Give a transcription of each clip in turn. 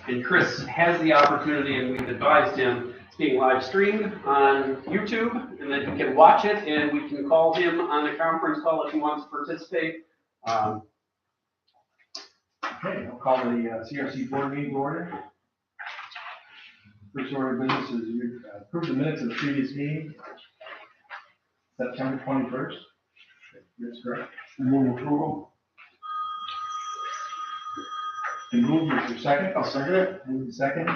And Chris has the opportunity, and we've advised him, it's being live streamed on YouTube, and then he can watch it, and we can call him on a conference call if he wants to participate. Okay, I'll call the CRC board meeting to order. First order of business is you approve the minutes of the previous meeting, September 21st. That's correct. Move approval. And move your second. I'll second it. Move the second.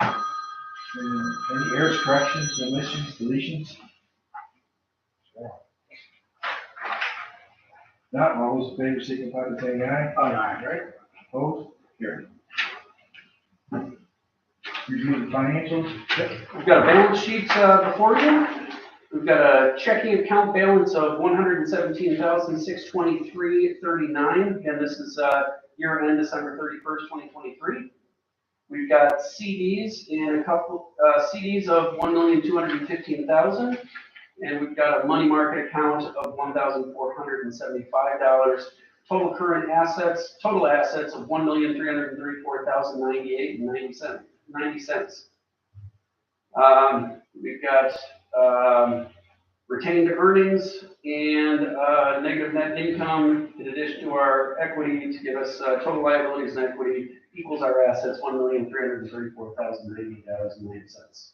Any errors, corrections, omissions, deletions? Not all those in favor signify by saying aye. Aye. Right? Opposed? Carried. Review the financials. We've got a balance sheet before you. We've got a checking account balance of $117,623.39. Again, this is year end December 31st, 2023. We've got CDs and a couple CDs of $1,215,000, and we've got a money market account of $1,475. Total current assets, total assets of $1,334,098.90. We've got retained earnings and negative net income in addition to our equity to give us total liabilities and equity equals our assets, $1,334,098.90.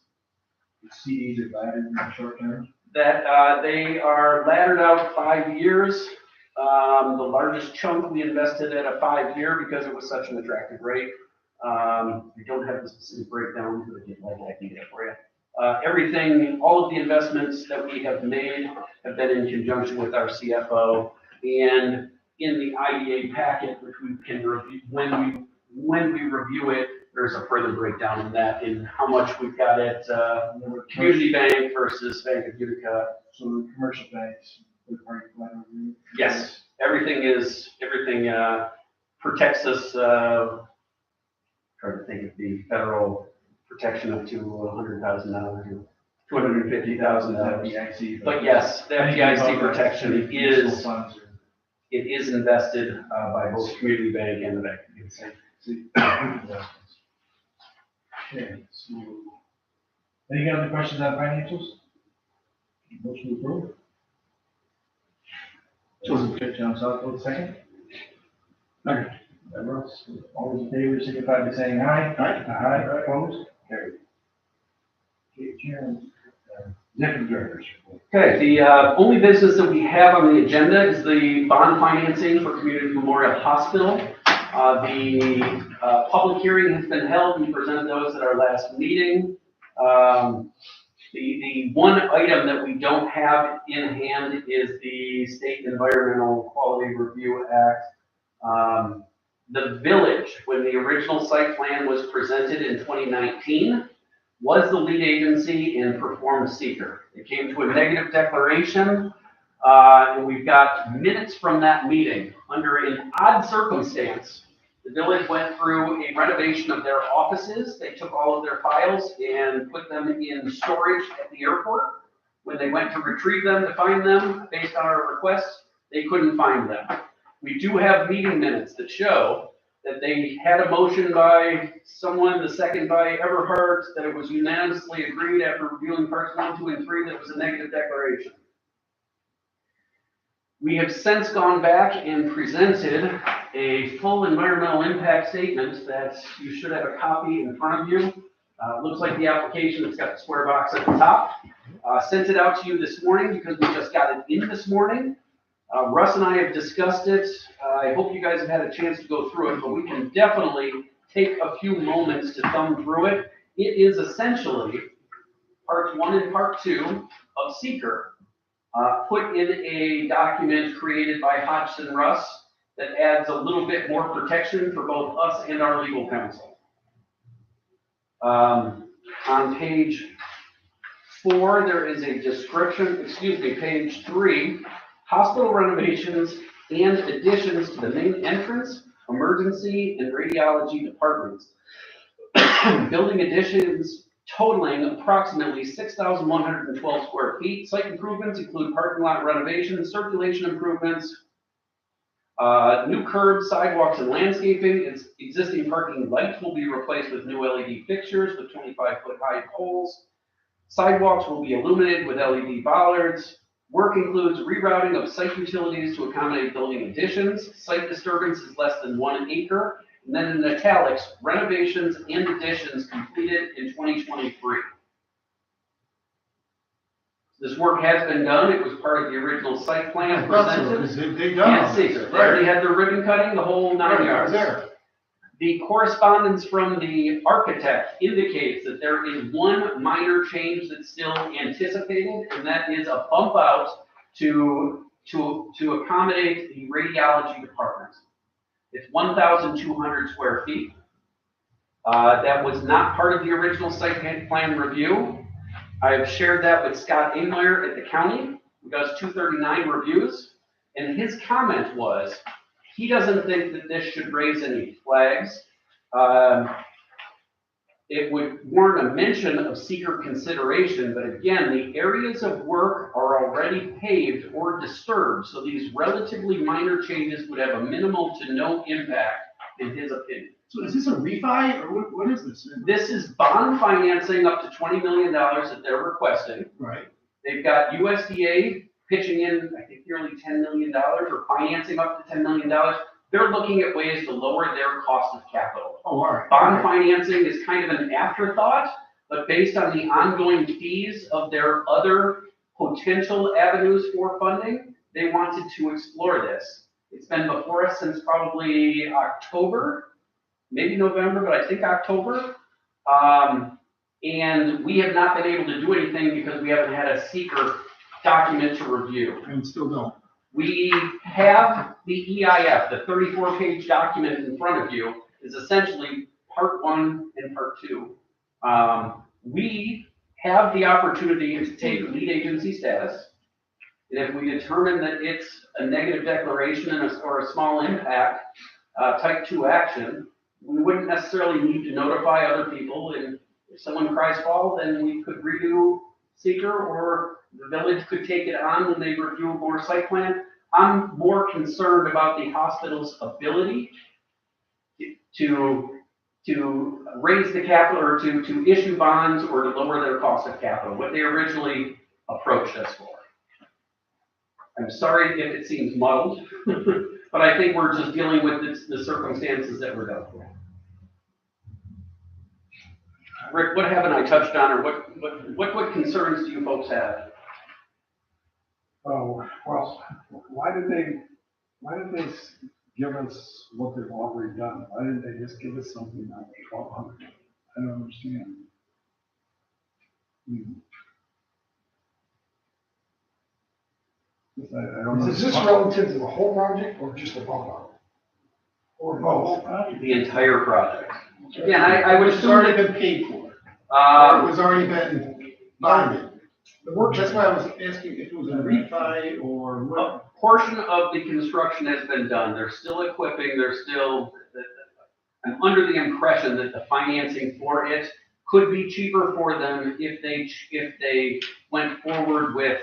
The CDs are laddered in the short term. That they are laddered out 5 years. The largest chunk we invested at a 5-year because it was such an attractive rate. We don't have the specific breakdown, but I can get it for you. Everything, all of the investments that we have made have been in conjunction with our CFO, and in the IDA packet, which we can review when we review it, there's a further breakdown in that in how much we've got at Community Bank versus Bank of Utica. So the commercial banks, third-party collateral. Yes, everything protects us. Trying to think of the federal protection up to $100,000, $250,000. But yes, the FDIC protection is invested by both Community Bank and the Bank of Utica. Okay, so any other questions on financials? Motion approved. John Southwood, second. Okay. All those in favor signify by saying aye. Aye. Aye. Opposed? Carried. Okay, Chairman, executive directors. Okay, the only business that we have on the agenda is the bond financing for Community Memorial Hospital. The public hearing has been held. We presented those at our last meeting. The one item that we don't have in hand is the State Environmental Quality Review Act. The village, when the original site plan was presented in 2019, was the lead agency and performed seeker. It came to a negative declaration, and we've got minutes from that meeting. Under an odd circumstance, the village went through a renovation of their offices. They took all of their files and put them in storage at the airport. When they went to retrieve them to find them, based on our request, they couldn't find them. We do have meeting minutes that show that they had a motion by someone, the second by Everhart, that it was unanimously agreed after reviewing parts 1, 2, and 3 that it was a negative declaration. We have since gone back and presented a full environmental impact statement that you should have a copy in front of you. Looks like the application, it's got the square box at the top. Sent it out to you this morning because we just got it in this morning. Russ and I have discussed it. I hope you guys have had a chance to go through it, but we can definitely take a few moments to thumb through it. It is essentially parts 1 and part 2 of seeker, put in a document created by Hodgson Russ that adds a little bit more protection for both us and our legal counsel. On page 4, there is a description, page 3, hospital renovations and additions to the main entrance, emergency, and radiology departments. Building additions totaling approximately 6,112 square feet. Site improvements include parking lot renovations, circulation improvements, New curbs, sidewalks, and landscaping. Existing parking lights will be replaced with new LED fixtures with 25-foot high poles. Sidewalks will be illuminated with LED bollards. Work includes rerouting of site utilities to accommodate building additions. Site disturbance is less than 1 acre. And then in italics, renovations and additions completed in 2023. This work has been done. It was part of the original site plan presented. They done. And secret. They already had the ribbon cutting, the whole 9 yards. There. The correspondence from the architect indicates that there is one minor change that's still anticipated, and that is a bump out to accommodate the radiology department. It's 1,200 square feet. That was not part of the original site plan review. I have shared that with Scott Ingmeyer at the county, who does 239 reviews, and his comment was, he doesn't think that this should raise any flags. It would warrant a mention of seeker consideration, but again, the areas of work are already paved or disturbed, so these relatively minor changes would have a minimal to no impact, in his opinion. So is this a refi or what is this? This is bond financing up to $20 million that they're requesting. Right. They've got USDA pitching in, I think, nearly $10 million or financing up to $10 million. They're looking at ways to lower their cost of capital. Oh, all right. Bond financing is kind of an afterthought, but based on the ongoing fees of their other potential avenues for funding, they wanted to explore this. It's been before us since probably October, maybe November, but I think October. And we have not been able to do anything because we haven't had a seeker document to review. And still don't. We have the EIF, the 34-page document in front of you is essentially part 1 and part 2. We have the opportunity to take lead agency status. And if we determine that it's a negative declaration or a small impact, type 2 action, we wouldn't necessarily need to notify other people. And if someone cries foul, then we could redo seeker, or the village could take it on when they review more site plan. I'm more concerned about the hospital's ability to raise the capital or to issue bonds or to lower their cost of capital, what they originally approached us for. I'm sorry if it seems muddled, but I think we're just dealing with the circumstances that we're dealt with. Rick, what haven't I touched on, or what concerns do you folks have? Oh, well, why did they give us what they've already done? Why didn't they just give us something on 1,200? I don't understand. I don't know. Is this relative to the whole project or just the bump out? Or both? The entire project. Again, I would It's assume already that, been paid for. It was already been bonded. The work, That's why I was asking if it was a refi or what. a portion of the construction has been done. They're still equipping, I'm under the impression that the financing for it could be cheaper for them if they went forward with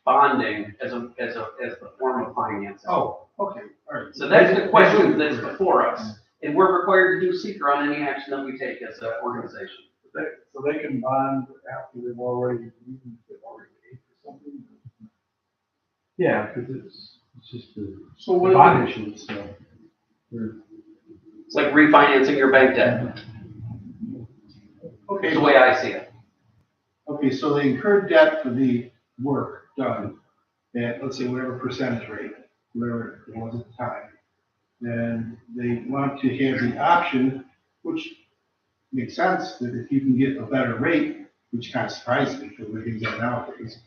bonding as the form of financing. Oh, okay, all right. So that's the question that's before us, and we're required to do seeker on any action that we take as an organization. So they can bond after they've already paid for something? Yeah, because it's just the so what bond issue, so. It's like refinancing your bank debt. Okay, Is the way I see it. okay, so they incurred debt for the work done at, let's say, whatever percentage rate, whatever it was at the time. Then they want to have the option, which makes sense, that if you can get a better rate, which kind of surprises me because we're getting that nowadays,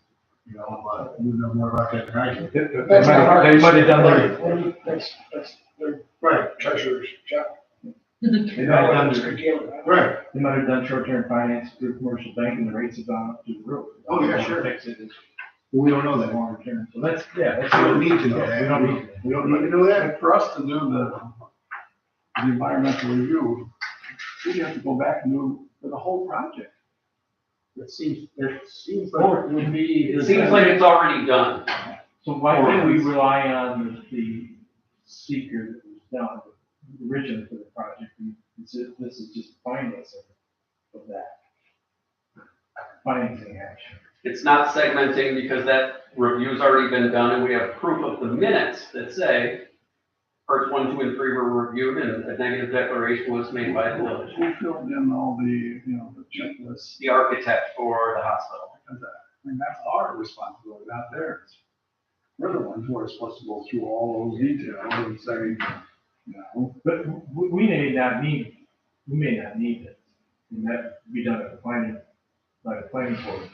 you know, but you know more about that than I do. That's not our. They might have done their, That's their Right, treasurer's job. they might have done, right. they might have done short-term finance through commercial banking, the rates have gone up to the roof. Oh, yeah, sure. Fix it, it's We don't know that. longer term, so that's, yeah, that's. We don't need to know that. We don't need, We don't need to know that. And for us to do the environmental review, we have to go back and do for the whole project. It seems or it would be. It seems like it's already done. So why can't we rely on the seeker that was done originally for the project. This is just financing of that. Financing action. It's not segmenting because that review's already been done and we have proof of the minutes that say parts 1, 2, and 3 were reviewed and a negative declaration was made by the village. Who filled in all the, the checklists? The architect for the hospital. I mean, that's our responsibility, not theirs. We're the ones who are supposed to go through all those details and say, But we may not need it. And that would be done at the planning, by the planning board,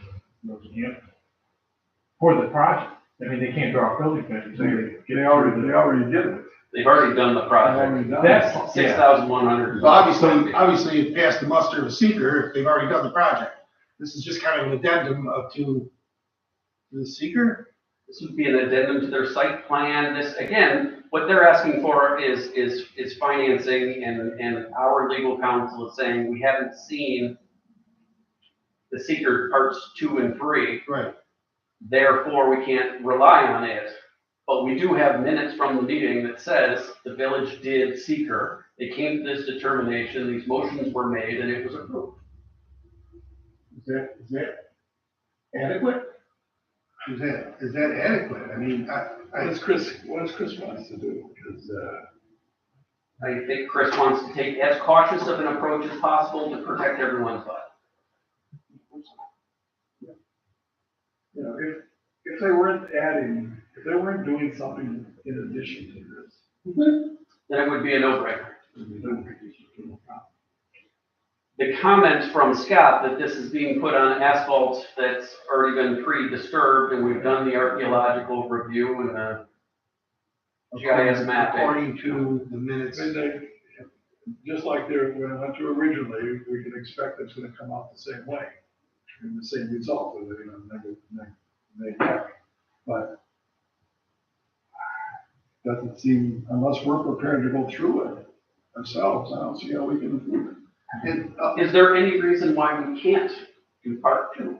for the project. I mean, they can't draw a building permit. they already did it. They've already done the They project. already done it. That's, 6,100. So obviously it passed the muster of a seeker if they've already done the project. This is just kind of an addendum to the seeker. This would be an addendum to their site plan. This, again, what they're asking for is financing, and our legal counsel is saying we haven't seen the seeker parts 2 and 3. Right. Therefore, we can't rely on it. But we do have minutes from the meeting that says the village did seeker. They came to this determination, these motions were made, and it was approved. Is that adequate? Is that adequate? I mean, What does Chris wants to do? Because, I think Chris wants to take as cautious of an approach as possible to protect everyone's butt. if they weren't doing something in addition to this, Then it would be a no-brainer. The comment from Scott that this is being put on asphalt that's already been pre-disturbed and we've done the archaeological review and the GIS mapping. According to the minutes. I mean, just like when it went through originally, we can expect it's gonna come out the same way, and the same result, with it, negative. But doesn't seem, unless we're prepared to go through it ourselves, I don't see how we can improve it. And, Is there any reason why we can't do part 2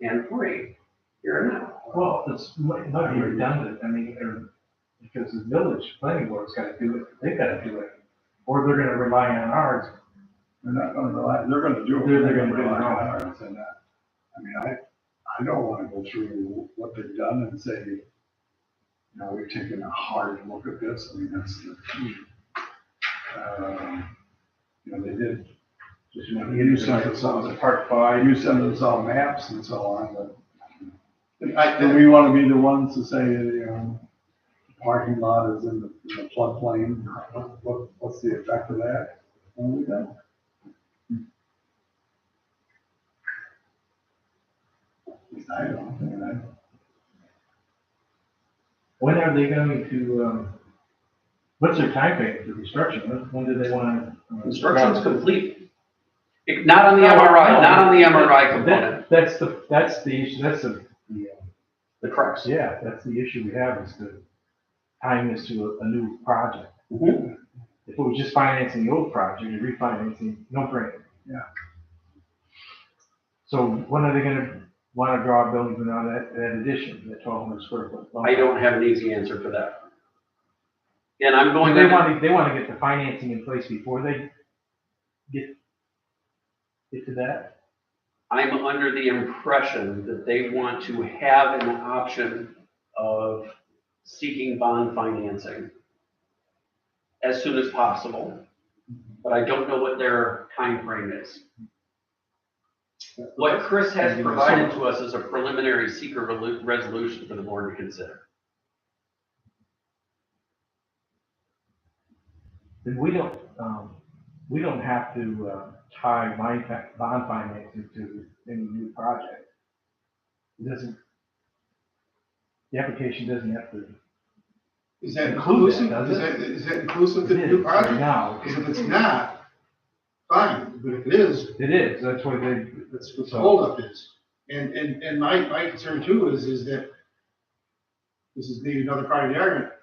and 3 here and now? well, it's not be redundant. I mean, because the village planning board's got to do it. They've got to do it, or they're going to rely on ours. They're not gonna rely, they're gonna do it. They're gonna do it. rely on ours and that. I mean, I don't wanna go through what they've done and say, we've taken a hard look at this. I mean, that's the key. They did. You sent us all, Part 5. you sent us all maps and so on, but I, do we wanna be the ones to say, the parking lot is in the floodplain? What's the effect of that? Well, we don't. At least I don't. When are they going to? What's their time frame for construction? When do they want to? Construction's complete. Not on the MRI, not on the MRI component. That's the issue. That's The crux. yeah. That's the issue we have is to tying this to a new project. Mhm. If it was just financing the old project and refinancing, no brainer. Yeah. So when are they going to want to draw a building on that addition, that 1,200 square foot? I don't have an easy answer for that. And I'm going They to, want to get the financing in place before they get to that. I'm under the impression that they want to have an option of seeking bond financing as soon as possible, but I don't know what their time frame is. What Chris has provided to us is a preliminary seeker resolution for the board to consider. Then we don't have to tie bond financing to any new project. It doesn't. The application doesn't have to. is that Include inclusive? that, does Is that inclusive to the It new is project? now. Because if it's not, fine, but if it is, It is. That's what they. that's what the holdup is. And my concern too is that this is maybe another part of the argument.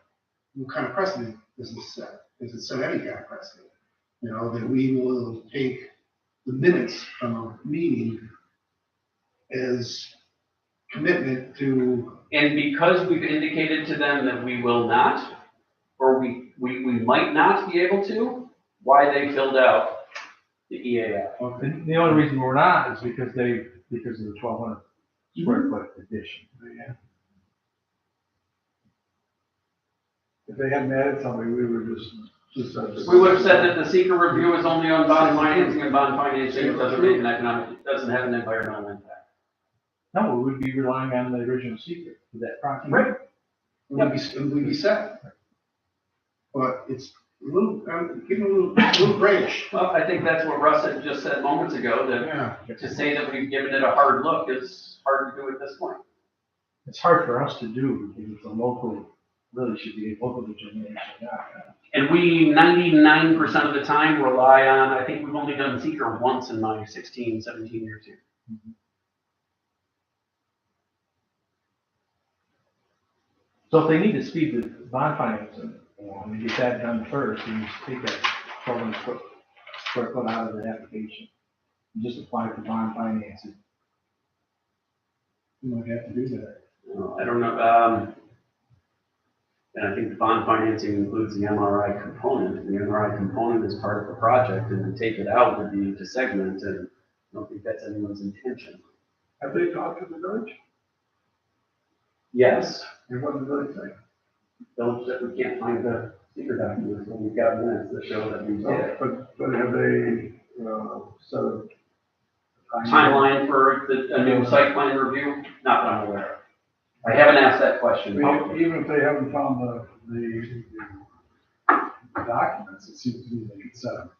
What kind of precedent does this set? Does it set any kind of precedent? That we will take the minutes from a meeting as commitment to, And because we've indicated to them that we will not, or we we might not be able to, why they filled out the EAF. And the only reason we're not is because of the 1,200 square foot addition. If they hadn't added somebody, we would just. We would have said that the seeker review is only on bond financing, and bond financing doesn't make an economic, doesn't have an environmental impact. No, we would be relying on the original secret for that project. Right. We'd be set. But it's a little, getting a little grayish. Well, I think that's what Russ had just said moments ago, Yeah. that to say that we've given it a hard look is hard to do at this point. It's hard for us to do because it's a local, really should be a local determination. And we 99% of the time rely on, I think we've only done seeker once in my 16, 17 years here. So if they need to speed the bond financing along, and get that done first, and just take that 1,200 square foot out of the application, and just apply for bond financing. You might have to do that. I don't know, and I think the bond financing includes the MRI component. The MRI component is part of the project, and to take it out would be to segment, and I don't think that's anyone's intention. Have they talked to the village? Yes, And what did the village say? don't, that we can't find the secret documents, but we've got minutes that show that we did. But have they, set a Timeline for a new site plan review? Not that I'm aware of. I haven't asked that question. Even if they haven't found the documents, it seems to me they could set them.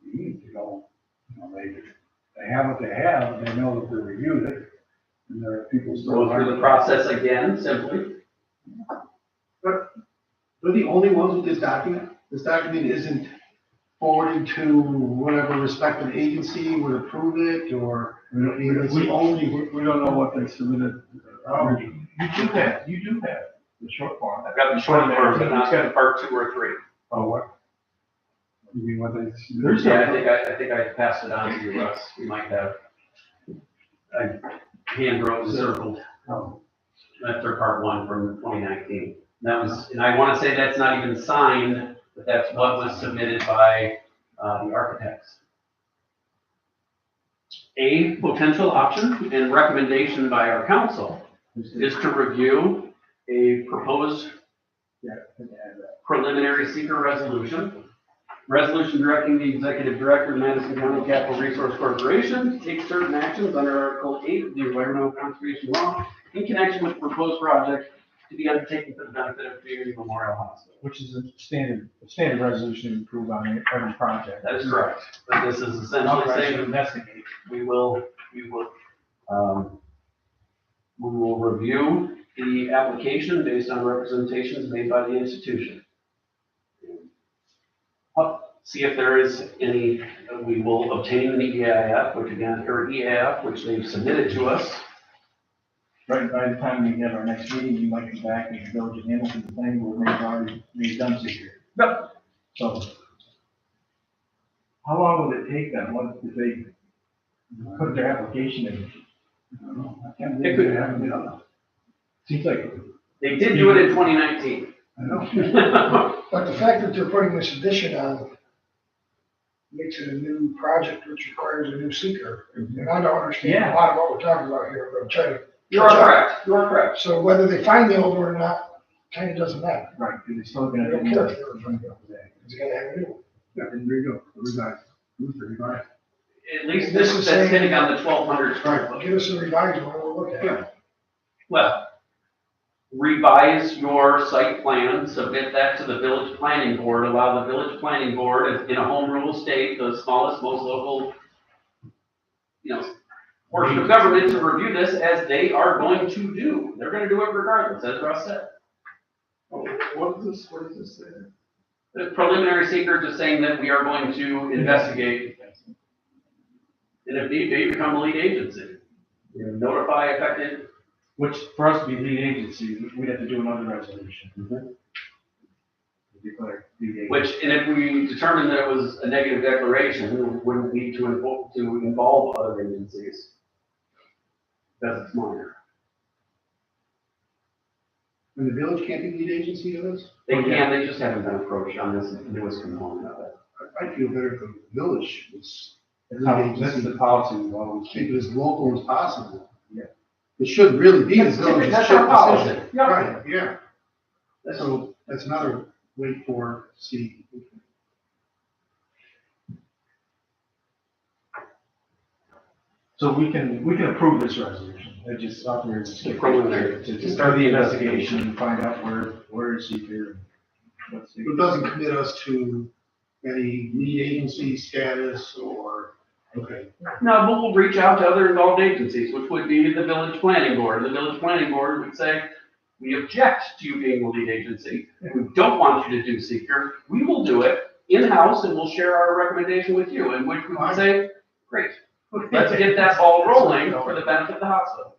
You need to go, they have what they have, and they know that they reviewed it, and there are people still. Go through the process again, simply. We're the only ones with this document. This document isn't forwarded to whatever respective agency would approve it, or, I mean, it's the only. We don't know what they submitted. You do have the short form. I've got the short form, but not the part 2 or 3. Oh, what? You mean what they submitted? Yeah, I think I passed it on to you, Russ. We might have. I hand wrote and circled. That's our part 1 from 2019. That was, and I want to say that's not even signed, but that's what was submitted by the architects. A potential option and recommendation by our council is to review a proposed preliminary seeker resolution. Resolution directing the executive director of Madison County Capital Resource Corporation to take certain actions under Article 8 of the Environmental Conservation Law in connection with the proposed project to be undertaken for the benefit of Community Memorial Hospital. Which is a standard resolution to improve on every project. That is correct. But this is essentially saying Investigate. we will review the application based on representations made by the institution. See if there is any, we will obtain an EAF, which they've submitted to us. Right, by the time we have our next meeting, you might come back and the village of Hamilton, the planning board may have already done secret. Yep. So, how long will it take them? What if they put their application in? I don't know. I can't believe they haven't done that. Seems like, They did do it in 2019. I know. But the fact that they're putting this addition on makes it a new project which requires a new seeker. And I don't understand a lot of what we're talking about here, but I'm trying to. You are correct. You are correct. So whether they find the old one or not, kind of doesn't matter. right, because they're still They gonna. don't care if they're going to go today. It's gonna have a new one. Yeah, and there you go. Revised. At least This this is that's saying- hitting on the 1,200 square foot. Give us a revised one, we'll look at it. Well, revise your site plan, submit that to the village planning board, allow the village planning board, in a home rule state, the smallest, most local, portion of government to review this as they are going to do. They're gonna do it regardless, as Russ said. What is this say? The preliminary seeker just saying that we are going to investigate, and if need be, become a lead agency. Notify affected. Which, for us to be lead agency, we'd have to do another resolution. Declare lead agency. Which, and if we determine that it was a negative declaration, we wouldn't need to involve other agencies. Because it's minor. And the village can't be lead agency to this? They can, they just haven't been approached on this newest component of it. I feel better if the village was, That's the policy we've always keep taken. it as local as possible. Yeah. It should really be the village's That's our policy. decision. Yeah. Right, yeah. So that's another wait for, see. So we can approve this resolution, it just authorizes The preliminary. to start the investigation and find out where is seeker and what's the. It doesn't commit us to any lead agency status or, okay. No, but we'll reach out to other involved agencies, which would be the village planning board. The village planning board would say, we object to you being the lead agency. We don't want you to do seeker. We will do it in-house and we'll share our recommendation with you, in which we would say, great. Let's get that ball rolling for the benefit of the hospital.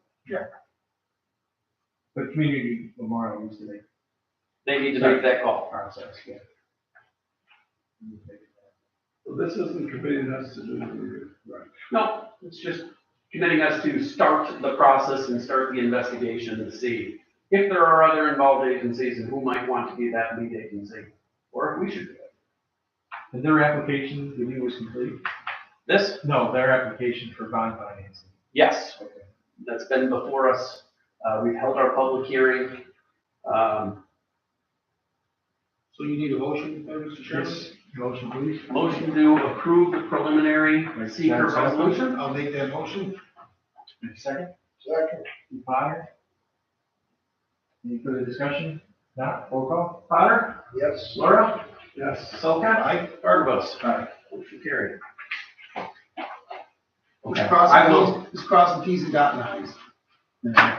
But community memorial needs to make They need to make that call. process, yeah. So this isn't committing us to do it. Right. No, it's just committing us to start the process and start the investigation to see if there are other involved agencies and who might want to be that lead agency, or if we should do it. And their application, review was complete? This, No, their application for bond financing. yes, Okay. that's been before us. We've held our public hearing. So you need a motion, Mr. Chairman? Yes, motion please. Motion to approve the preliminary seeker resolution. I'll make that motion. Second, Second. Potter? Any further discussion? Not, roll call? Potter, Yes. Laura, Yes. Solkat, Aye. Argos. Motion carried. Okay, Just I will. crossing T's and dotting I's.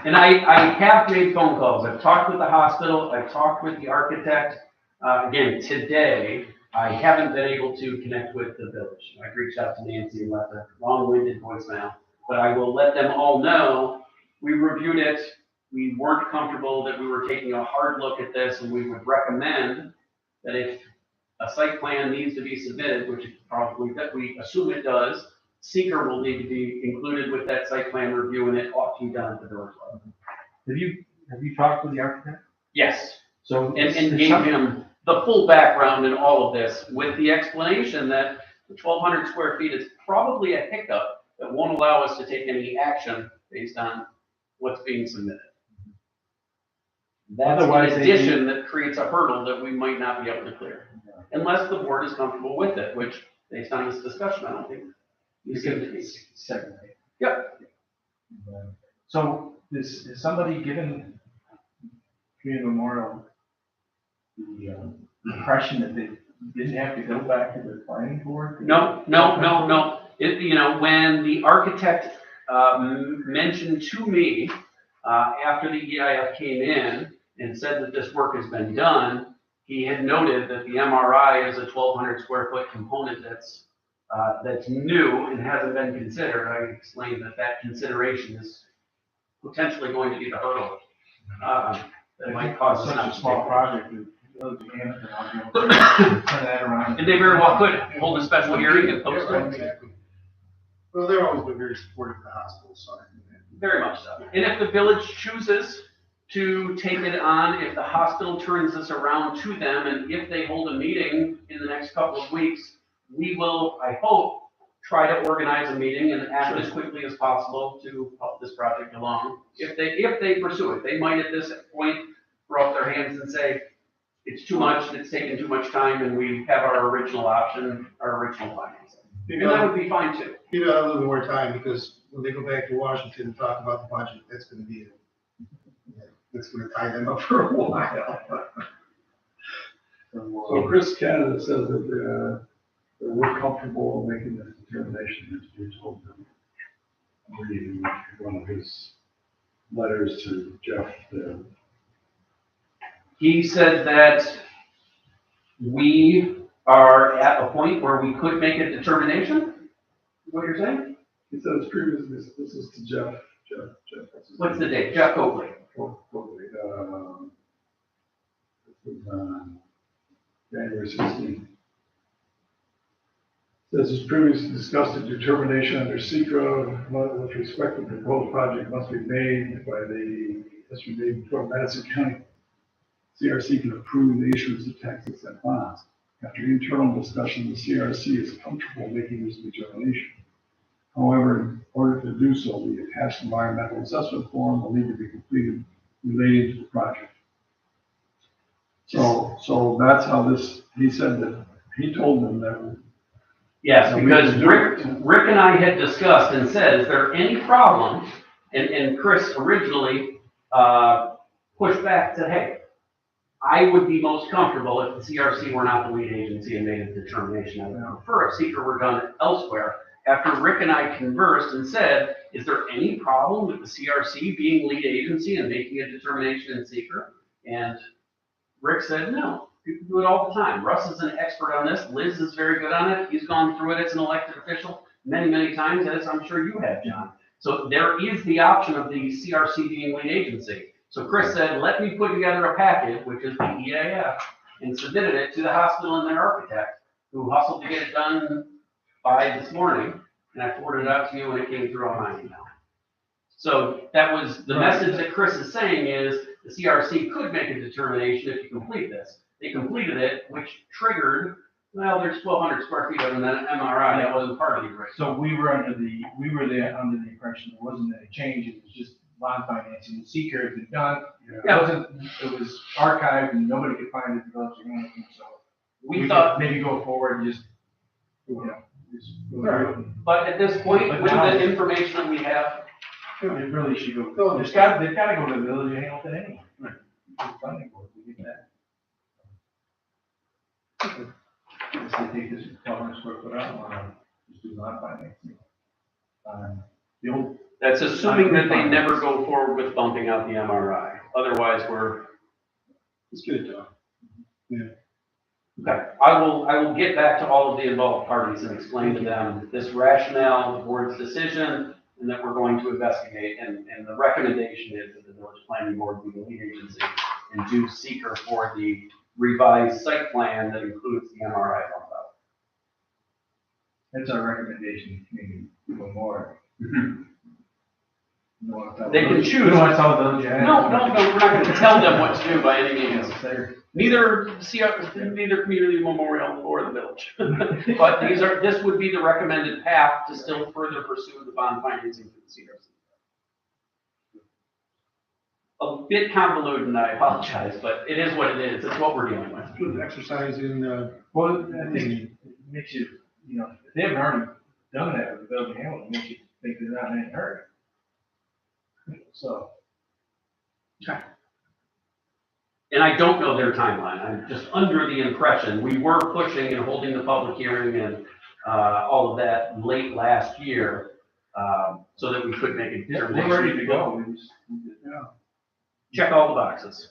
And I have made phone calls. I've talked with the hospital, I've talked with the architect. Again, today, I haven't been able to connect with the village. I've reached out to Nancy and left a long-winded voicemail, but I will let them all know, we reviewed it. We weren't comfortable that we were taking a hard look at this, and we would recommend that if a site plan needs to be submitted, which it probably, that we assume it does, seeker will need to be included with that site plan review, and it ought to be done at the village level. Have you talked with the architect? Yes, So. and gave him the full background in all of this, with the explanation that the 1,200 square feet is probably a hiccup that won't allow us to take any action based on what's being submitted. That's Otherwise, an they addition that creates a hurdle that we might not be able to clear, unless the board is comfortable with it, which, based on this discussion, I don't think. You seem to be. Second, right? Yep. So, is somebody given Community Memorial the impression that they didn't have to go back to the planning board? No. It, when the architect mentioned to me after the EIF came in and said that this work has been done, he had noted that the MRI is a 1,200 square foot component that's new and hasn't been considered. I explained that consideration is potentially going to be the hurdle that might cause us Such not a to small take. project, I'll be able to turn that around. And they very well could hold a special hearing and post Yeah, it. exactly. Well, they've always been very supportive of the hospital side. Very much so. And if the village chooses to take it on, if the hospital turns this around to them, and if they hold a meeting in the next couple of weeks, we will, I hope, try to organize a meeting and act as quickly as possible to help this project along. If they pursue it, they might at this point throw up their hands and say, it's too much, it's taken too much time, and we have our original option, our original financing. And that would be fine too. You got a little more time because when they go back to Washington and talk about the budget, that's gonna be, that's gonna tie them up for a while. So Chris Canada says that we're comfortable making this determination, as we told them. I'm reading one of his letters to Jeff. He said that we are at a point where we could make a determination, is what you're saying? He said it's previous, this is to Jeff. What's the date? Jeff Coakley. Hopefully, this was on January 16th. Says as previously discussed, a determination under SECRA with respect to the proposed project must be made before Madison County CRC can approve the issuance of tax exempt bonds. After internal discussion, the CRC is comfortable making this determination. However, in order to do so, the attached environmental assessment form will need to be completed related to the project. So that's how this, he said that, he told them that. Yes, we because can do it. Rick and I had discussed and said, is there any problem? And Chris originally, pushed back, said, hey, I would be most comfortable if the CRC were not the lead agency and made a determination. I would prefer if seeker were done elsewhere. After Rick and I conversed and said, is there any problem with the CRC being lead agency and making a determination in seeker? And Rick said, no, people do it all the time. Russ is an expert on this. Liz is very good on it. He's gone through it as an elected official many, many times, as I'm sure you have, John. So there is the option of the CRC being lead agency. So Chris said, let me put together a packet, which is the EAF, and submitted it to the hospital and their architect, who hustled to get it done by this morning. And I forwarded it out to you when it came through on my email. So that was the message that Chris is saying is the CRC could make a determination if you complete this. They completed it, which triggered, well, there's 1,200 square feet of an MRI. That wasn't part of the agreement. So we were under the impression there wasn't any change, it was just bond financing. The seeker had been done. Yeah. It was archived and nobody could find it, develop or anything, so. We thought, could maybe go forward and just, but at this point, But with now- the information that we have, it really should go, they've got to go to the village of Hamilton anyway. Funding board, we get that. If they take this 1,200 square foot out, just do bond financing. The old, that's assuming that they never go forward with bumping out the MRI. Otherwise, It's good, John. okay. I will get back to all of the involved parties and explain to them this rationale, the board's decision, and that we're going to investigate. And the recommendation is that the village planning board be the lead agency and do seeker for the revised site plan that includes the MRI bump out. that's our recommendation, maybe one more. They can choose. We don't want to tell the village. No, we're not going to tell them what to do by any means. Neither community memorial or the village. But this would be the recommended path to still further pursue the bond financing for the CRC. A bit convoluted, and I apologize, but it is what it is. It's what we're dealing with. Good exercise in, Well, I think it makes you, if they haven't already done that with the village of Hamilton, it makes you think they're not in a hurry. So. And I don't know their timeline. I'm just under the impression we were pushing and holding the public hearing and all of that late last year so that we could make a determination. We're ready to go. We just, Check all the boxes.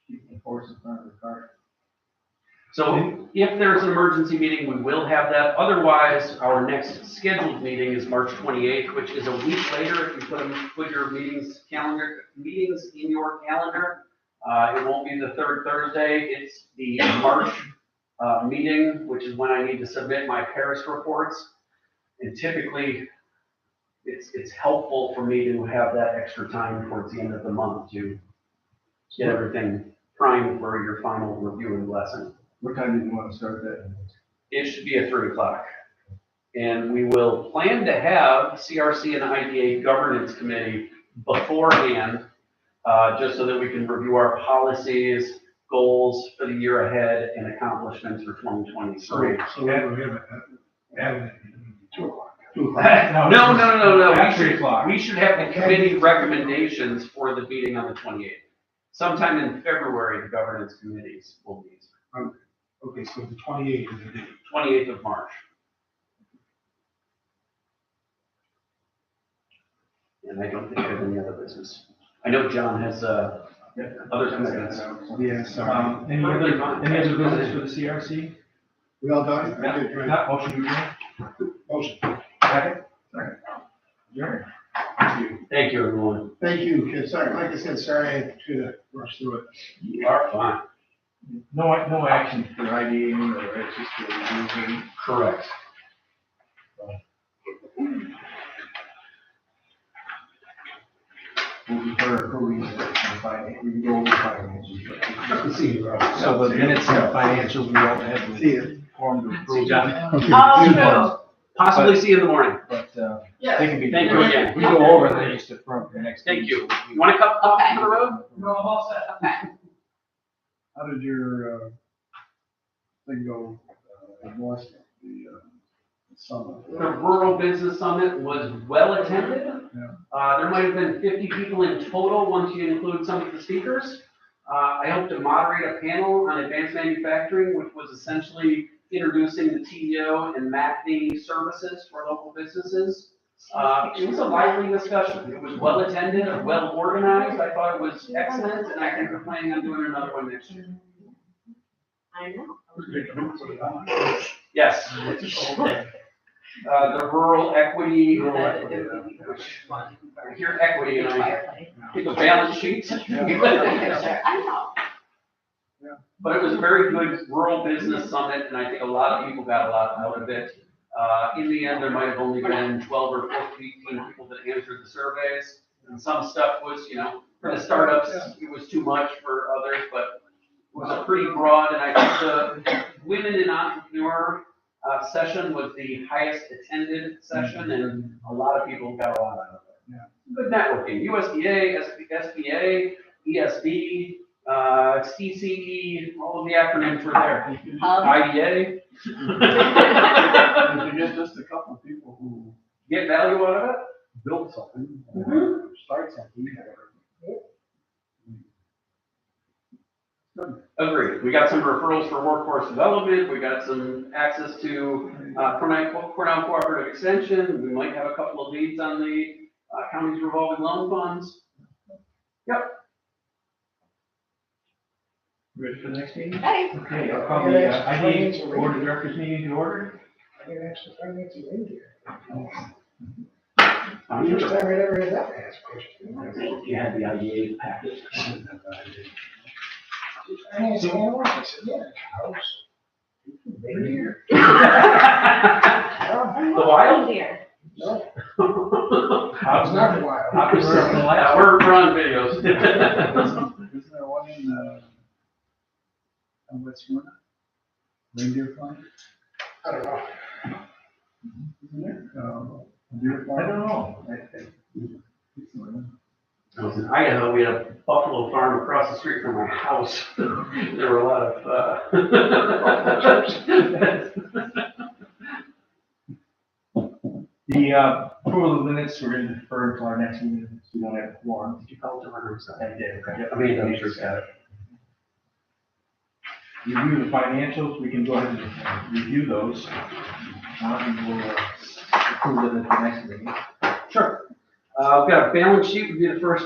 keep the horse in front of the cart. So if there's an emergency meeting, we will have that. Otherwise, our next scheduled meeting is March 28th, which is a week later. If you put your meetings in your calendar, it won't be the third Thursday. It's the March meeting, which is when I need to submit my Paris reports. And typically, it's helpful for me to have that extra time towards the end of the month to get everything primed for your final review and blessing. What time do you want to start that? It should be at 3 o'clock. And we will plan to have CRC and IDA governance committee beforehand, just so that we can review our policies, goals for the year ahead, and accomplishments for 2023. so we're having 2 o'clock. 2 o'clock. No. At 3 o'clock. We should have the committee recommendations for the meeting on the 28th. Sometime in February, the governance committees will meet. Okay, so the 28th is the date. 28th of March. And I don't think I have any other business. I know John has other commitments. Yeah, sorry. Any other business for the CRC? We all done? Yeah. Okay, great. Not motion to adjourn? Motion. Second? Adjourn. Thank you. Thank you, everyone. Thank you, kid. Sorry, like I said, sorry I had to rush through it. You are fine. No action for IDA anyway, right? It's just a review. Correct. We'll be for approving it. finance, we can go over financials. Let's see, Rob. So the minutes and financials, we don't have See to you. form to approve, Possibly see you in the morning. but, they can be. Thank you again. We go over and then just affirm for next. Thank meeting, you. so we- You want to come up to the road? Okay. How did your, thing go, in Boston, the summit? The Rural Business Summit was well attended. Yeah. There might have been 50 people in total, once you include some of the speakers. I helped to moderate a panel on advanced manufacturing, which was essentially introducing the TEO and MACD services for local businesses. It was a lively discussion. It was well attended, well organized. I thought it was excellent, and I think we're planning on doing another one next year. I know. Yes. The rural equity, I hear equity and I think of balance sheets. I know. But it was a very good rural business summit, and I think a lot of people got a lot out of it. In the end, there might have only been 12 or 14 people that answered the surveys. And some stuff was, for the startups, it was too much for others, but it was a pretty broad, and I think the Women in Entrepreneur session was the highest attended session, and a lot of people got a lot out of it. Yeah. Good networking, USDA, SBA, ESB, CCE, all of the acronyms were there. IDA. If you get just a couple of people who Get value out of it? build something, Mhm. start something, Agreed. We got some referrals for workforce development. We got some access to Cornell Cooperative Extension. We might have a couple of leads on the county's revolving loan funds. Ready for the next meeting? Hey. Okay, I'll call the IDA Board of Directors meeting to order. I didn't ask the finance in India. I'm First sure time I ever had that asked question. you had the IDA package. Finance analyst, I said, yeah, house. Maybe here. The wild? Here. No, How's it's not wild. We're on videos. Isn't there one in West Florida? Reindeer farm? I don't know. Isn't there? Deer farm? I don't know. I was in Idaho, we had a buffalo farm across the street from my house. There were a lot of, The approval of the minutes, we're going to defer until our next meeting, so we don't have a quorum. Did you call it tomorrow? I did, okay. I mean, I'm sure it's got it. Review the financials, we can go ahead and review those. And we'll approve them at the next meeting. Sure. We've got a balance sheet, would be the first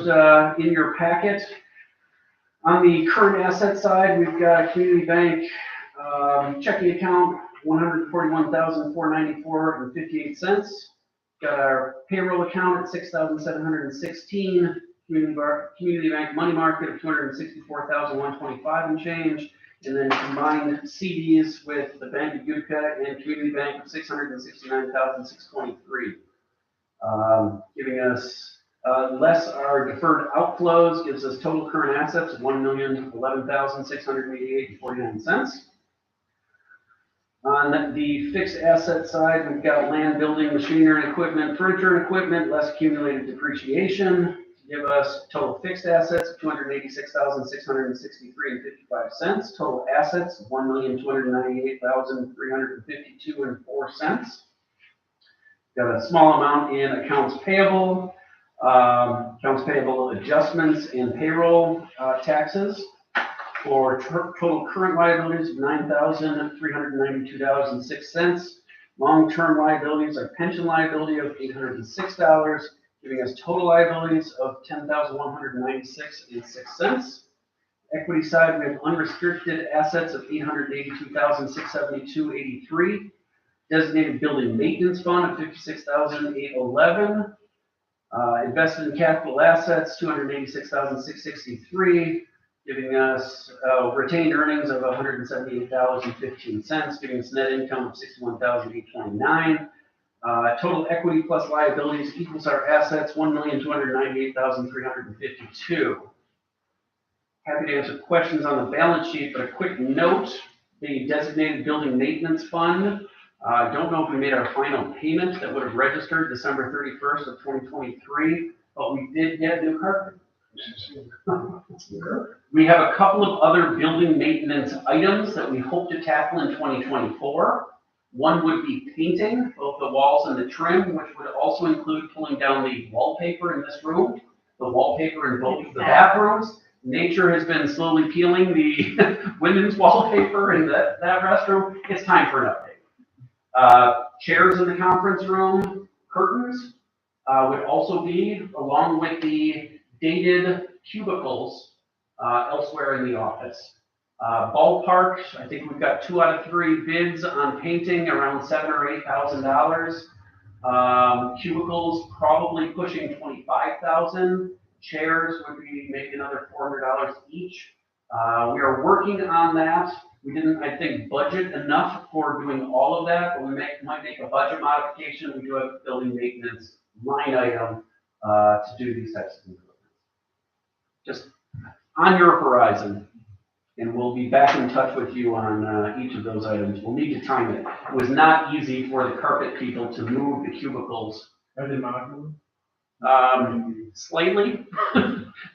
in your packet. On the current asset side, we've got a community bank checking account, $141,494.58. Got our payroll account at $6,716. Community bank money market of $264,125 and change. And then combined CDs with the Bank of Utica and Community Bank of $669,623. Giving us less our deferred outflows, gives us total current assets of $1,011,688.49. On the fixed asset side, we've got land, building, machinery and equipment, furniture and equipment, less accumulated depreciation. Give us total fixed assets of $286,663.55. Total assets of $1,298,352.04. Got a small amount in accounts payable adjustments and payroll taxes for total current liabilities of $9,392.06. Long-term liabilities are pension liability of $806, giving us total liabilities of $10,196.06. Equity side, we have unrestricted assets of $882,672.83. Designated building maintenance fund of $56,811. Invested in capital assets, $286,663, giving us retained earnings of $178.15, giving us net income of $61,829. Total equity plus liabilities equals our assets, $1,298,352. happy to answer questions on the balance sheet, but a quick note, the designated building maintenance fund, I don't know if we made our final payment that would have registered December 31st of 2023, but we did get new carpet. We have a couple of other building maintenance items that we hope to tackle in 2024. One would be painting both the walls and the trim, which would also include pulling down the wallpaper in this room, the wallpaper in both of the bathrooms. Nature has been slowly peeling the women's wallpaper in that restroom. It's time for an update. Chairs in the conference room, curtains would also be, along with the dated cubicles elsewhere in the office. Ballpark, I think we've got 2 out of 3 bids on painting, around $7,000 or $8,000. Cubicles probably pushing $25,000. Chairs would be maybe another $400 each. We are working on that. We didn't, I think, budget enough for doing all of that, but we might make a budget modification. We do have a building maintenance line item to do these types of improvements. Just on your horizon. And we'll be back in touch with you on each of those items. We'll need to time it. It was not easy for the carpet people to move the cubicles. Are they modular? Slightly.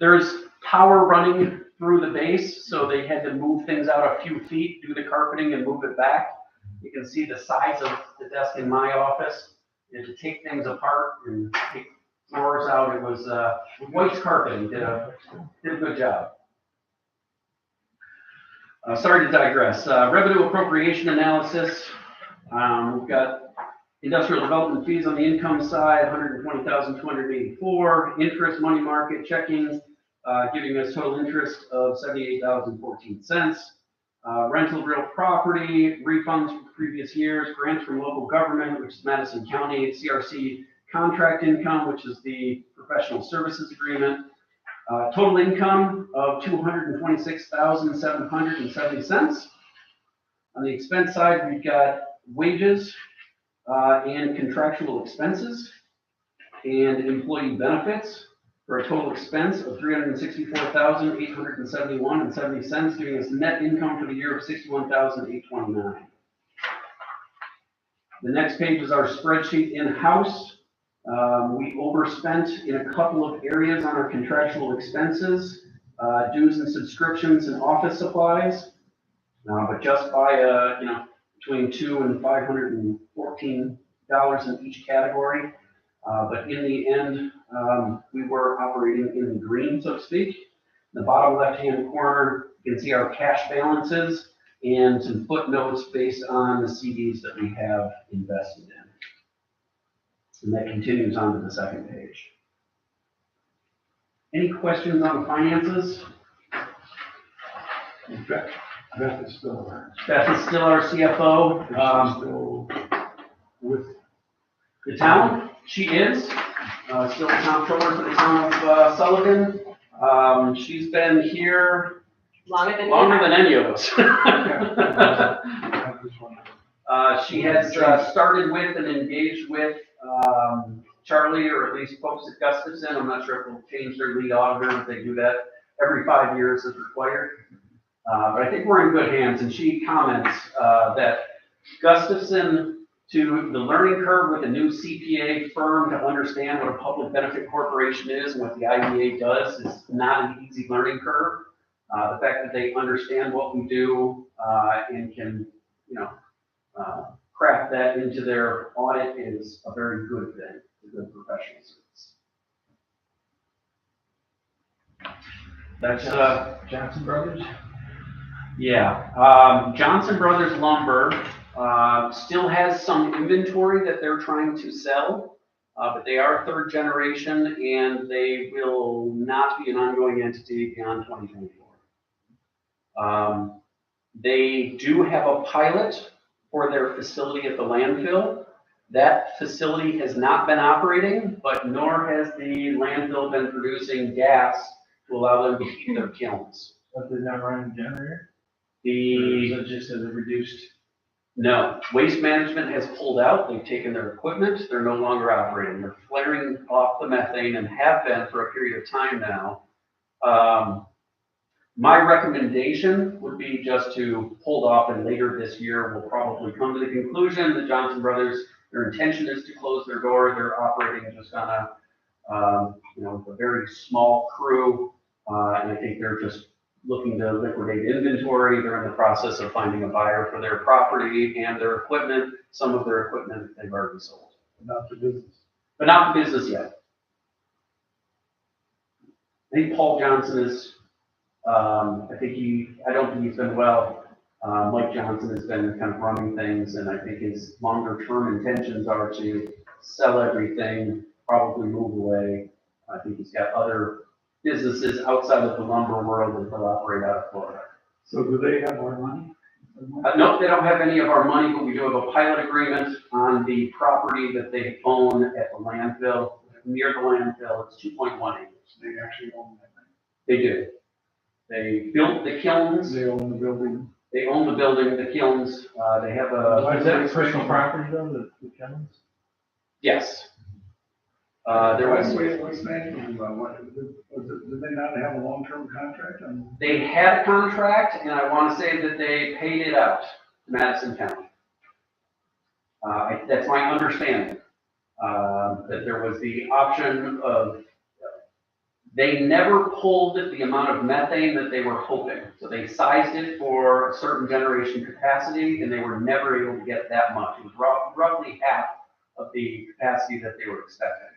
There's power running through the base, so they had to move things out a few feet, do the carpeting, and move it back. You can see the size of the desk in my office. And to take things apart and take drawers out, it was White's carpeting did a good job. Sorry to digress. Revenue appropriation analysis. We've got industrial development fees on the income side, 120,284. Interest, money market, checking, giving us total interest of 78,014 cents. Rental real property, refunds from previous years, grants from local government, which is Madison County, CRC contract income, which is the professional services agreement. Total income of $226,770. On the expense side, we've got wages and contractual expenses and employee benefits for a total expense of $364,871.70, giving us net income for the year of $61,829. The next page is our spreadsheet in-house. We overspent in a couple of areas on our contractual expenses, dues and subscriptions and office supplies, but just by between $200 and $514 in each category. But in the end, we were operating in the green, so to speak. In the bottom left-hand corner, you can see our cash balances and some footnotes based on the CDs that we have invested in. And that continues on to the second page. Any questions on the finances? Beth is still around. Beth is still our CFO. She's still with The town, she is, still the comptroller for the town of Sullivan. She's been here Longer than any of us. She has started with and engaged with Charlie, or at least folks at Gustafson. I'm not sure if they'll change their lead auditor, but they do that every 5 years as required. But I think we're in good hands, and she comments that Gustafson, to the learning curve with a new CPA firm to understand what a public benefit corporation is and what the IDA does is not an easy learning curve. The fact that they understand what we do and can, craft that into their audit is a very good thing, a good professional service. That's Johnson Brothers? Yeah, Johnson Brothers Lumber still has some inventory that they're trying to sell, but they are third generation and they will not be an ongoing entity beyond 2024. They do have a pilot for their facility at the landfill. That facility has not been operating, but nor has the landfill been producing gas to allow them to heat their kilns. But they're not running a generator? Or The is it just a reduced? No, Waste Management has pulled out. They've taken their equipment. They're no longer operating. They're flaring off the methane and have been for a period of time now. My recommendation would be just to hold off, and later this year, we'll probably come to the conclusion that Johnson Brothers, their intention is to close their door. They're operating just on a very small crew. And I think they're just looking to liquidate inventory. They're in the process of finding a buyer for their property and their equipment. Some of their equipment they've already sold, Not the business. but not the business yet. I think Paul Johnson is, I don't think he's been well. Mike Johnson has been kind of running things, and I think his longer term intentions are to sell everything, probably move away. I think he's got other businesses outside of the lumber world that will operate out of Florida. So do they have our money? No, they don't have any of our money, but we do have a pilot agreement on the property that they own at the landfill. Near the landfill, it's 2.1 acres. They actually own that thing. They do. They built the kilns. They own the building. They own the building, the kilns. They have Is that personal property though, the kilns? yes. There was, What's management about what, did they not have a long-term contract on? they had a contract, and I want to say that they paid it out to Madison County. That's my understanding. That there was the option of, they never pulled the amount of methane that they were hoping. So they sized it for a certain generation capacity, and they were never able to get that much. It was roughly half of the capacity that they were expecting.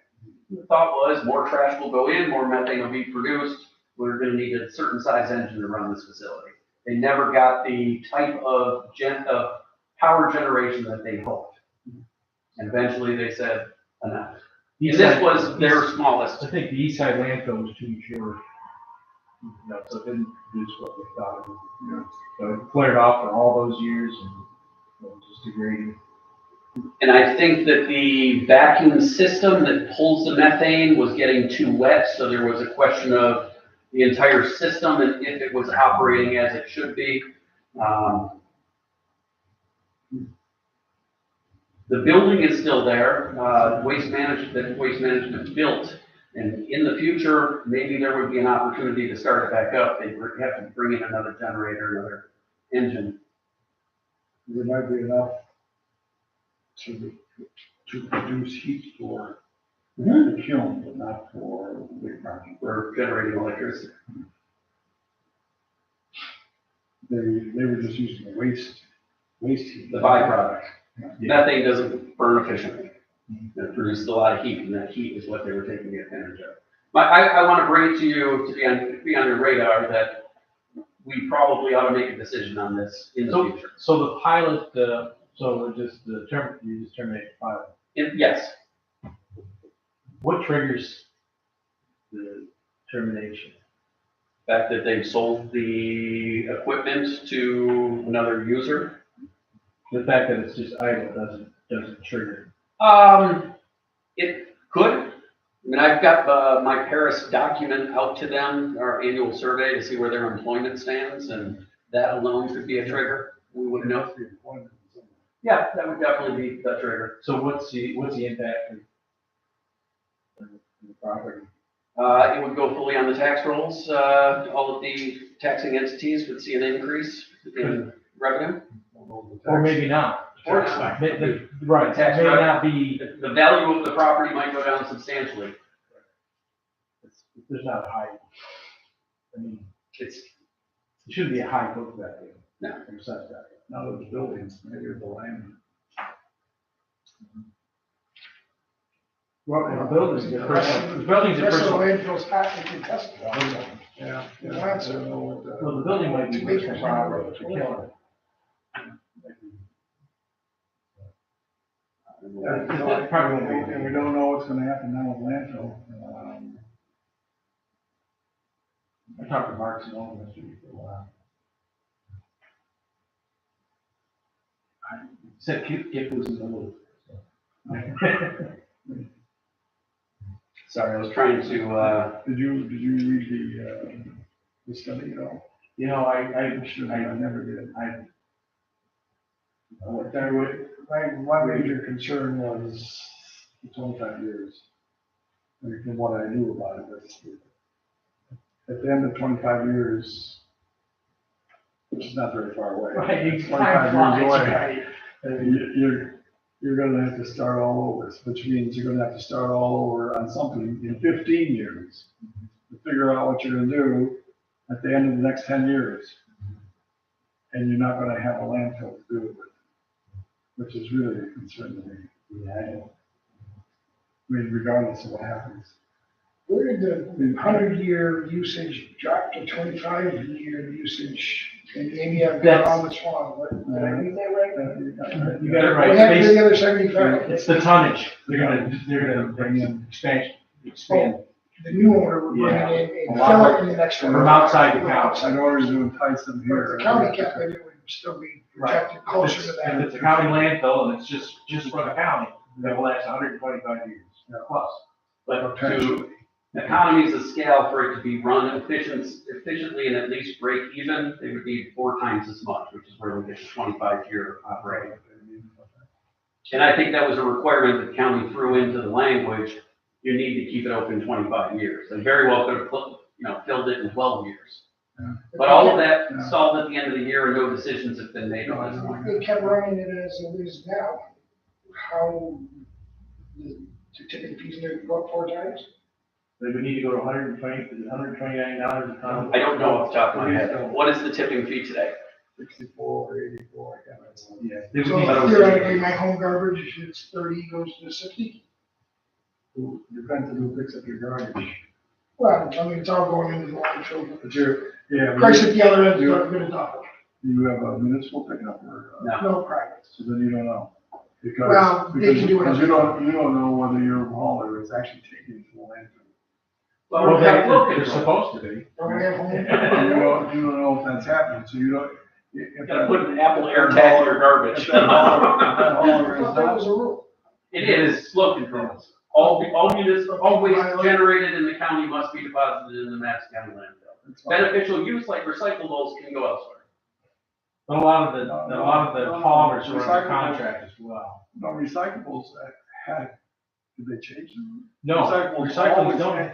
The thought was more trash will go in, more methane will be produced. We're going to need a certain size engine to run this facility. They never got the type of power generation that they hoped. And eventually they said, enough. And this was their smallest. I think the east side landfill was too mature. So it didn't produce what they thought it would. So it flared off for all those years and just degrading. And I think that the vacuum system that pulls the methane was getting too wet, so there was a question of the entire system and if it was operating as it should be. The building is still there. Waste management built, and in the future, maybe there would be an opportunity to start it back up. They would have to bring in another generator, another engine. There might be enough to produce heat for the kiln, but not for the big project. For generating electricity. They were just using the waste heat. The byproduct. Yeah. Methane doesn't burn efficiently. It produces a lot of heat, and that heat is what they were taking advantage of. I want to bring it to you to be on your radar that we probably ought to make a decision on this in the future. So the pilot, you just terminate the pilot. Yes, What triggers the termination? the fact that they've sold the equipment to another user. The fact that it's just idle doesn't trigger. It could. I mean, I've got my Paris document out to them, our annual survey, to see where their employment stands, and that alone could be a trigger. We would know. Yeah, that would definitely be the trigger. So what's the impact of the property? It would go fully on the tax rolls. All of the taxing entities would see an increase in revenue. Or maybe not. Or not. Right, Tax may revenue. not be, The value of the property might go down substantially. there's not a high, I mean, It's, it shouldn't be a high book value. No. Or assessed value. Now those buildings, maybe the land. Well, the buildings, The rest of the personal. landfill's not contested. Yeah. Yeah. I don't know what the. Well, the building might be 2 personal acres. property, to kill it. Yeah, Probably won't be. and we don't know what's gonna happen now with landfill. I talked to Mark Simone yesterday for a while. Said Kip was in the loop. sorry, I was trying to, Did you read the study at all? You know, I never did. My major concern was For 25 years. I mean, from what I knew about it, at the end of 25 years, which is not very far away. Right, It's you 25 time years flies, away. right? And you're gonna have to start all over, which means you're gonna have to start all over on something in 15 years to figure out what you're gonna do at the end of the next 10 years. And you're not gonna have a landfill to do it with, which is really a concern to me. I mean, regardless of what happens. Where did the 100-year usage drop to 25-year usage? And maybe I've got all this wrong, but did I read that right? You got it What right. happened to Basi- the other 75? It's the tonnage. They're gonna bring in expand The new owner would bring it in and Yeah. fill it in the next one. from outside the county. In order to entice them But here. if the county kept it, it would still be projected closer to If that. it's a county landfill and it's just for the county, that will last 125 years plus. But to Potentially. economies of scale, for it to be run efficiently and at least break even, it would be 4 times as much, which is where we get the 25-year operating. And I think that was a requirement that the county threw into the language, you need to keep it open 25 years. They very well could have, filled it in 12 years. But all of that Yeah. solved at the end of the year and no decisions have been made on this one. They kept running it as it is now. How, the tipping fees need to go up 4 times? They would need to go to $129 a ton. I don't know off the top of my head. What is the tipping fee today? 64, 84, I can't remember. Yeah. They would So need- theoretically, my home garbage, if it's 30, goes to 60? Depends on who picks up your garbage. Well, I mean, it's all going into the landfill. But yeah. Price at the other end is not gonna double. You have a municipal pickup or, No. No private. so then you don't know. Because, Well, they can do because whatever. you don't know whether your hauler is actually taking it to the landfill. Well, they're control. supposed to be. Don't we have home? And you don't know if that's happening, so you don't. If Gotta put an Apple AirTag in your garbage. If that hauler I is thought that not, was a rule. It is flow controls. All waste generated in the county must be deposited in the Madison County landfill. it's fine. Beneficial use like recyclables can go elsewhere. But a lot of the haulers are under contract as well. No, recyclables did they change them? No, recycling don't,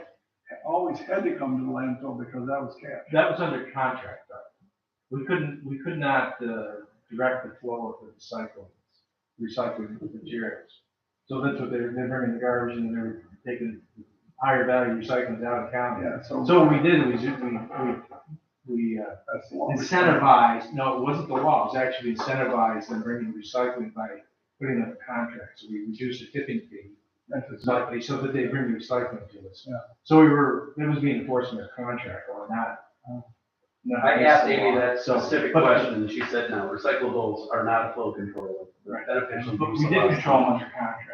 Always had to come to the landfill because that was cash. that was under contract though. We could not direct the flow of the recycling materials. So that's what they're bringing the garbage and they're taking higher value recycling out of county. Yeah, so. So what we did was we That's the law. incentivized, no, it wasn't the law, it was actually incentivized them bringing recycling by putting up a contract. So we reduced the tipping fee slightly so that they bring recycling to us. Yeah. So it was being enforced in a contract or not. I asked Amy that So- specific but- question and she said, no, recyclables are not a flow control. Right. Beneficial But use. we did allows- control them under contract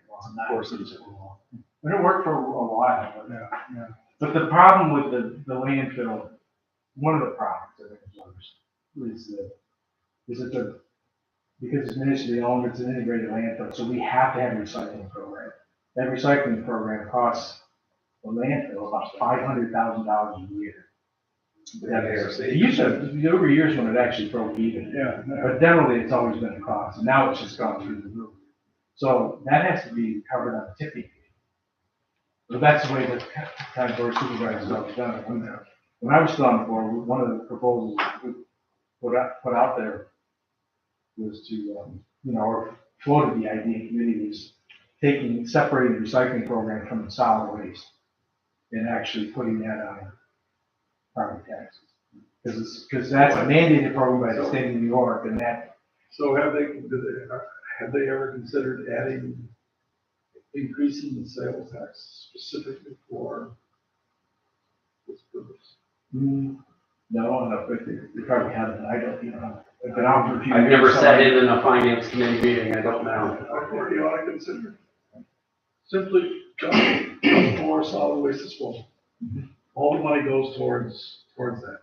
law, not municipal law. And it worked for a while, but, Yeah. but the problem with the landfill, one of the problems I think is that because it's municipally owned, it's an integrated landfill, so we have to have a recycling program. That recycling program costs the landfill about $500,000 a year. It used to, there were years when it actually broke even. Yeah. But generally, it's always been a cost, and now it's just gone through the roof. So that has to be covered on the tipping fee. So that's the way the county board of supervisors have always done it. When I was still on the board, one of the proposals we put out there was to, or floated the idea in committee was separating the recycling program from the solid waste and actually putting that on property taxes. Because that's a mandated program by the state of New York, and that. So have they ever considered increasing the sales tax specifically for this purpose? No, I don't think they probably haven't. I don't, I've been out for a few I've years. never so sat I- in a finance committee meeting, I don't know. Or do you want to consider simply just for solid waste disposal? All the money goes towards that.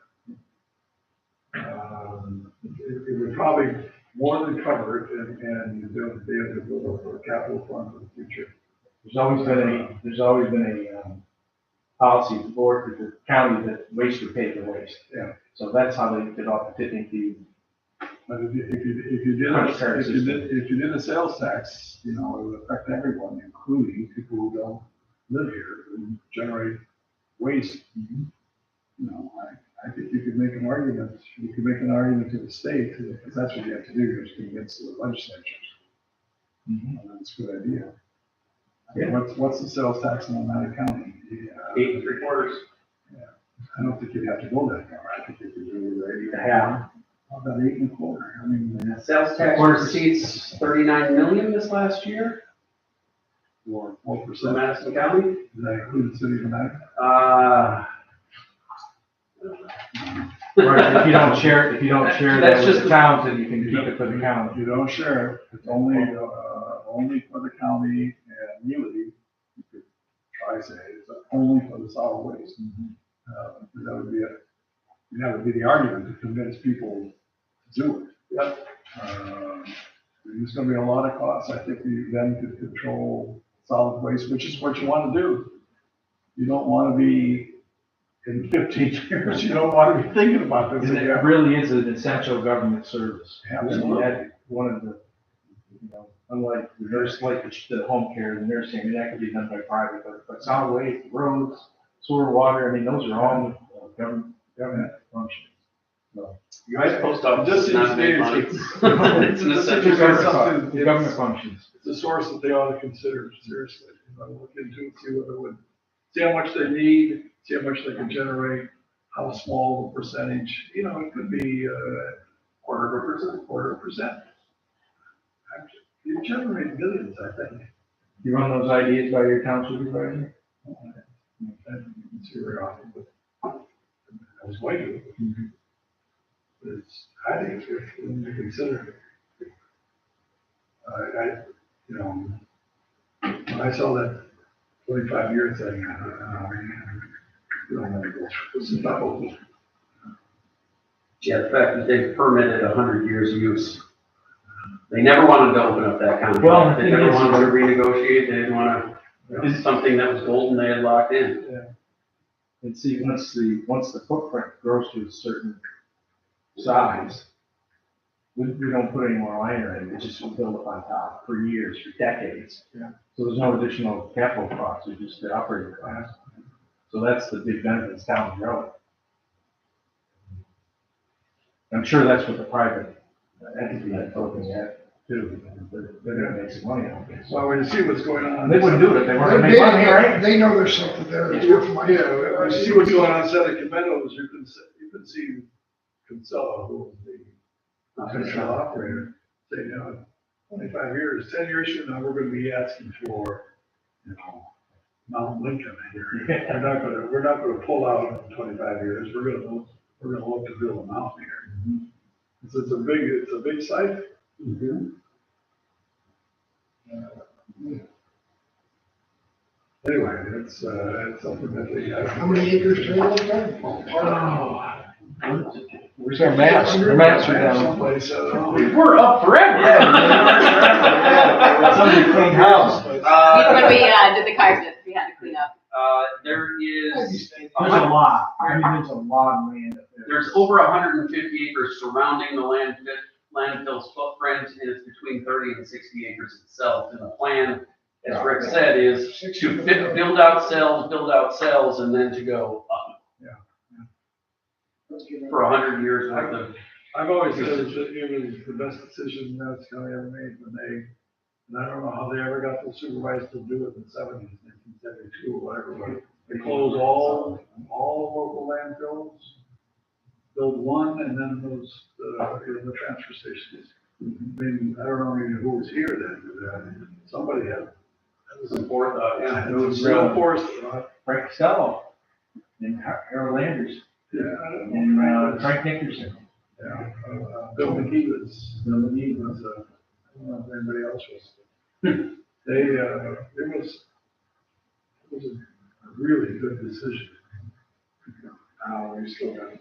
It would probably more than cover it and be able to build up a capital fund for the future. There's always been a policy of the board for the county that waste would pay for waste. Yeah. So that's how they did off the tipping fee. But if you did a sales tax, it would affect everyone, including people who don't live here and generate waste. I think you could make an argument to the state, because that's what you have to do, you have to convince the legislature. That's a good idea. I mean, what's the sales tax in Oneida County? 8 3/4. I don't think you'd have to go that far. I think you could do it right. Yeah. About 8 1/4. I mean, Sales tax receipts 39 million this last year or for 4%. Madison County. Does that include the city of Oneida? Right, if you don't share that That's with just the towns, then you can keep it for the county. You don't share it. It's only for the county, and really, you could try say it's only for the solid waste. That would be the argument to convince people to do it. Yep. There's gonna be a lot of costs. I think you then could control solid waste, which is what you wanna do. You don't wanna be, in 15 years, you don't wanna be thinking about this And it again. really is an essential government service. Absolutely. That, one of the, unlike the nurse, like the home care, the nursing, I mean, that could be done by private, but solid waste, roads, sewer, water, I mean, those are all government functions. U.S. Post Office Just does not make these money. days, It's an essential service. The government functions. It's a source that they ought to consider seriously. Look into it, see what it would, see how much they need, see how much they can generate, how small the percentage, it could be quarter of a percent. You generate millions, I think. You run those ideas by your town supervisor? I didn't see very often, but I was going to. I think it's good to consider. When I saw that 25-year thing, it's about, Yeah, the fact that they've permitted 100 years use. They never wanted to open up that contract. Well, the They thing never is- wanted to renegotiate. They didn't want to, it's something that was golden they had locked in. And see, once the footprint grows to a certain size, we don't put any more liner in, it just will build up on top for years, for decades. Yeah. So there's no additional capital costs, it's just the operating costs. So that's the big benefits down the road. I'm sure that's what the private entity is looking at too. They're gonna make some money on this. well, when you see what's going on. They wouldn't do it if they weren't gonna make money, right? They know there's something there that's worth money. Yeah, when you see what's going on in Seneca Meadows, you can see Kinsella, who is the official operator, say, 25 years, 10 years from now, we're gonna be asking for, Mount Lincoln here. We're not gonna pull out in 25 years, we're gonna look to build a mountain here. It's a big site. Anyway, it's something that they have. How many acres do they look at? Where's our maps? Our maps are down. Someplace, We're up forever. Somebody clean house. Even when we did the Kaiser, we had to clean up. There is, There's a lot, I mean, there's a lot of land up there. there's over 150 acres surrounding the landfill's footprint, and it's between 30 and 60 acres itself. And the plan, as Rick said, is to build out cells, and then to go up. For 100 years worth of. I've always said that it was the best decision Madison County ever made and I don't know how they ever got the supervisors to do it in the 70s, 1972 or whatever, but they closed all local landfills, build one, and then those, the transfer stations. I mean, I don't know even who was here then, but somebody had some forethought, it was real foresight. Frank Costello and Harold Landers Yeah, I don't and know. Frank Nickerson. Yeah, Bill McGee was, I don't know if anybody else was. It was a really good decision. We still got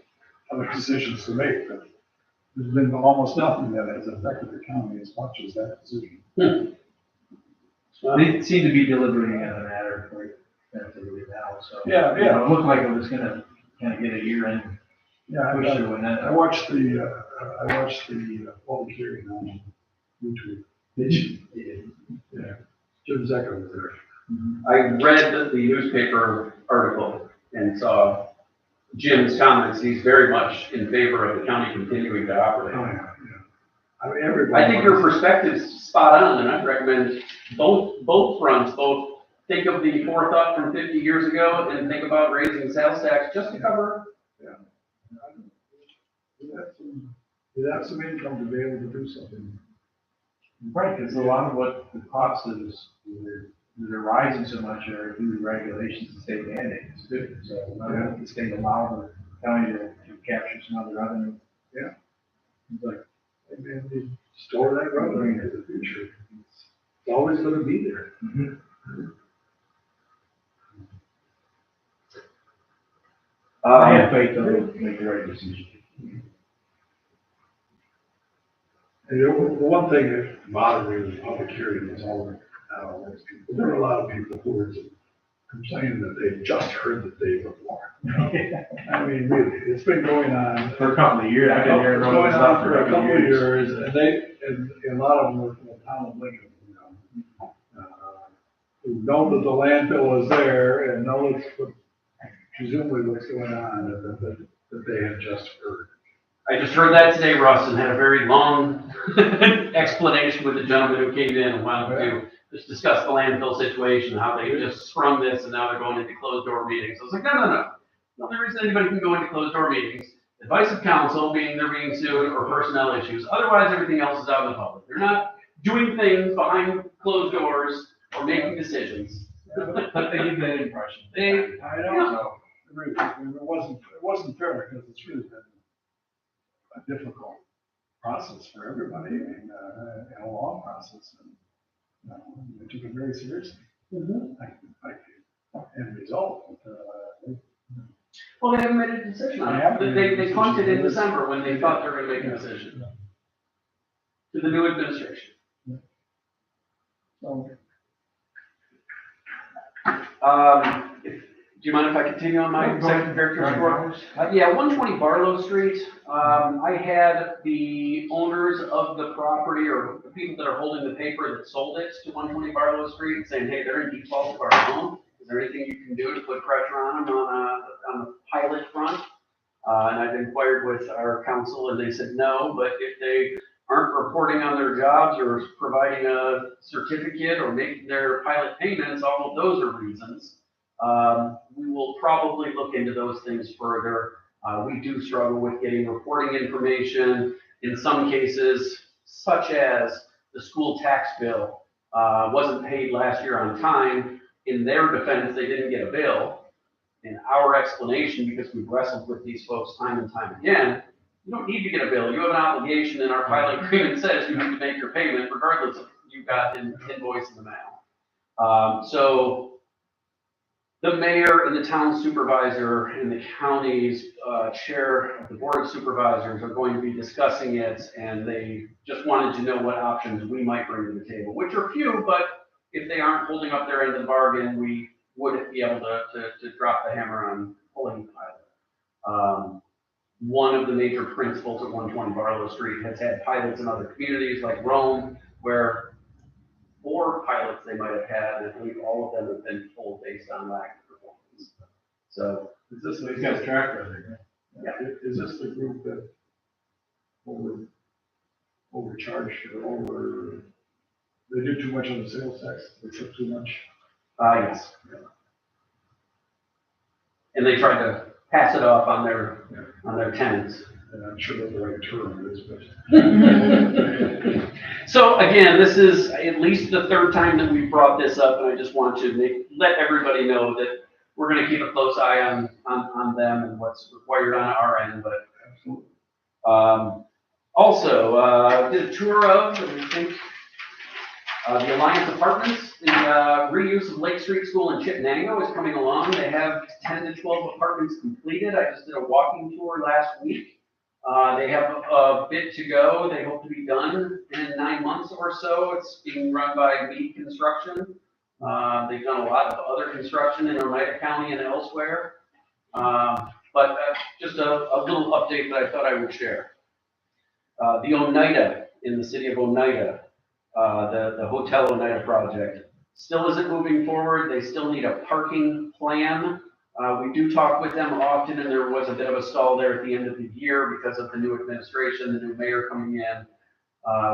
other decisions to make, but there's been almost nothing that has affected the county as much as that decision. They seem to be deliberating on the matter for effectively now, so. Yeah. It looked like it was gonna kind of get a year in. Yeah, Push through and then. I watched the public hearing on YouTube. Did you? Yeah, Jim Zecca was there. I read the newspaper article and saw Jim's comments, he's very much in favor of the county continuing to operate. Oh, yeah. I mean, everybody. I think your perspective's spot on, and I'd recommend both fronts, both think of the forethought from 50 years ago and think about raising sales tax just to cover. You'd have some income to be able to do something. Right, because a lot of what the cost is, that are rising so much are due to regulations and state mandates too. So, the state allow the county to capture some other revenue. Yeah. It's like, and then you store that revenue into the future. It's always gonna be there. I have faith that they'll make the right decision. And the one thing that bothered me with the public hearing was all those people. There were a lot of people who were complaining that they just heard the day before. I mean, really, it's been going on. For a couple of years, I've been hearing It's all going this stuff on for a couple of years, and a lot of them were from the town of Lincoln, who know that the landfill is there and know it's presumably what's going on, that they had just heard. I just heard that today, Russ, and had a very long explanation with the gentleman who came in and wanted to just discuss the landfill situation, how they just sprung this and now they're going into closed door meetings. I was like, no. The only reason anybody can go into closed door meetings, advice of counsel, meaning they're being sued, or personnel issues. Otherwise, everything else is out in the public. They're not doing things behind closed doors or making decisions. But they give that impression. I know. Really, it wasn't fair because it's really been a difficult process for everybody and a long process. And they took it very seriously. End result. Well, they haven't made a decision on it. They punted in December when they thought they were going to make a decision. To the new administration. Do you mind if I continue on my executive director's report? Yeah, 120 Barlow Street. I had the owners of the property or the people that are holding the paper that sold it to 120 Barlow Street saying, hey, they're in default of our loan. Is there anything you can do to put pressure on them on the pilot front? And I've inquired with our council and they said no, but if they aren't reporting on their jobs or providing a certificate or making their pilot payments, all of those are reasons. We will probably look into those things further. We do struggle with getting reporting information in some cases, such as the school tax bill wasn't paid last year on time. In their defense, they didn't get a bill. In our explanation, because we've wrestled with these folks time and time again, you don't need to get a bill. You have an obligation, and our pilot agreement says you need to make your payment regardless if you got an invoice in the mail. So the mayor and the town supervisor and the county's chair of the board of supervisors are going to be discussing it, and they just wanted to know what options we might bring to the table, which are few, but if they aren't holding up their end of the bargain, we would be able to drop the hammer on pulling the pilot. One of the major principals at 120 Barlow Street has had pilots in other communities like Rome, where 4 pilots they might have had, and I believe all of them have been pulled based on lack of performance. So Is this He's got a track record. Is this the group that overcharged or they do too much on the sales tax? They took too much? yes. And they try to pass it off on their tenants. And I'm sure that's the right term, but. So again, this is at least the 3rd time that we've brought this up, and I just want to let everybody know that we're going to keep a close eye on them and what's required on our end. But also, did a tour of, and I think, the Alliance Apartments. The reuse of Lake Street School in Chittenango is coming along. They have 10 to 12 apartments completed. I just did a walking tour last week. They have a bit to go. They hope to be done in 9 months or so. It's being run by Mead Construction. They've done a lot of other construction in Oneida County and elsewhere. But just a little update that I thought I would share. The Oneida in the city of Oneida, the Hotel Oneida project, still isn't moving forward. They still need a parking plan We do talk with them often, and there was a bit of a stall there at the end of the year because of the new administration, the new mayor coming in.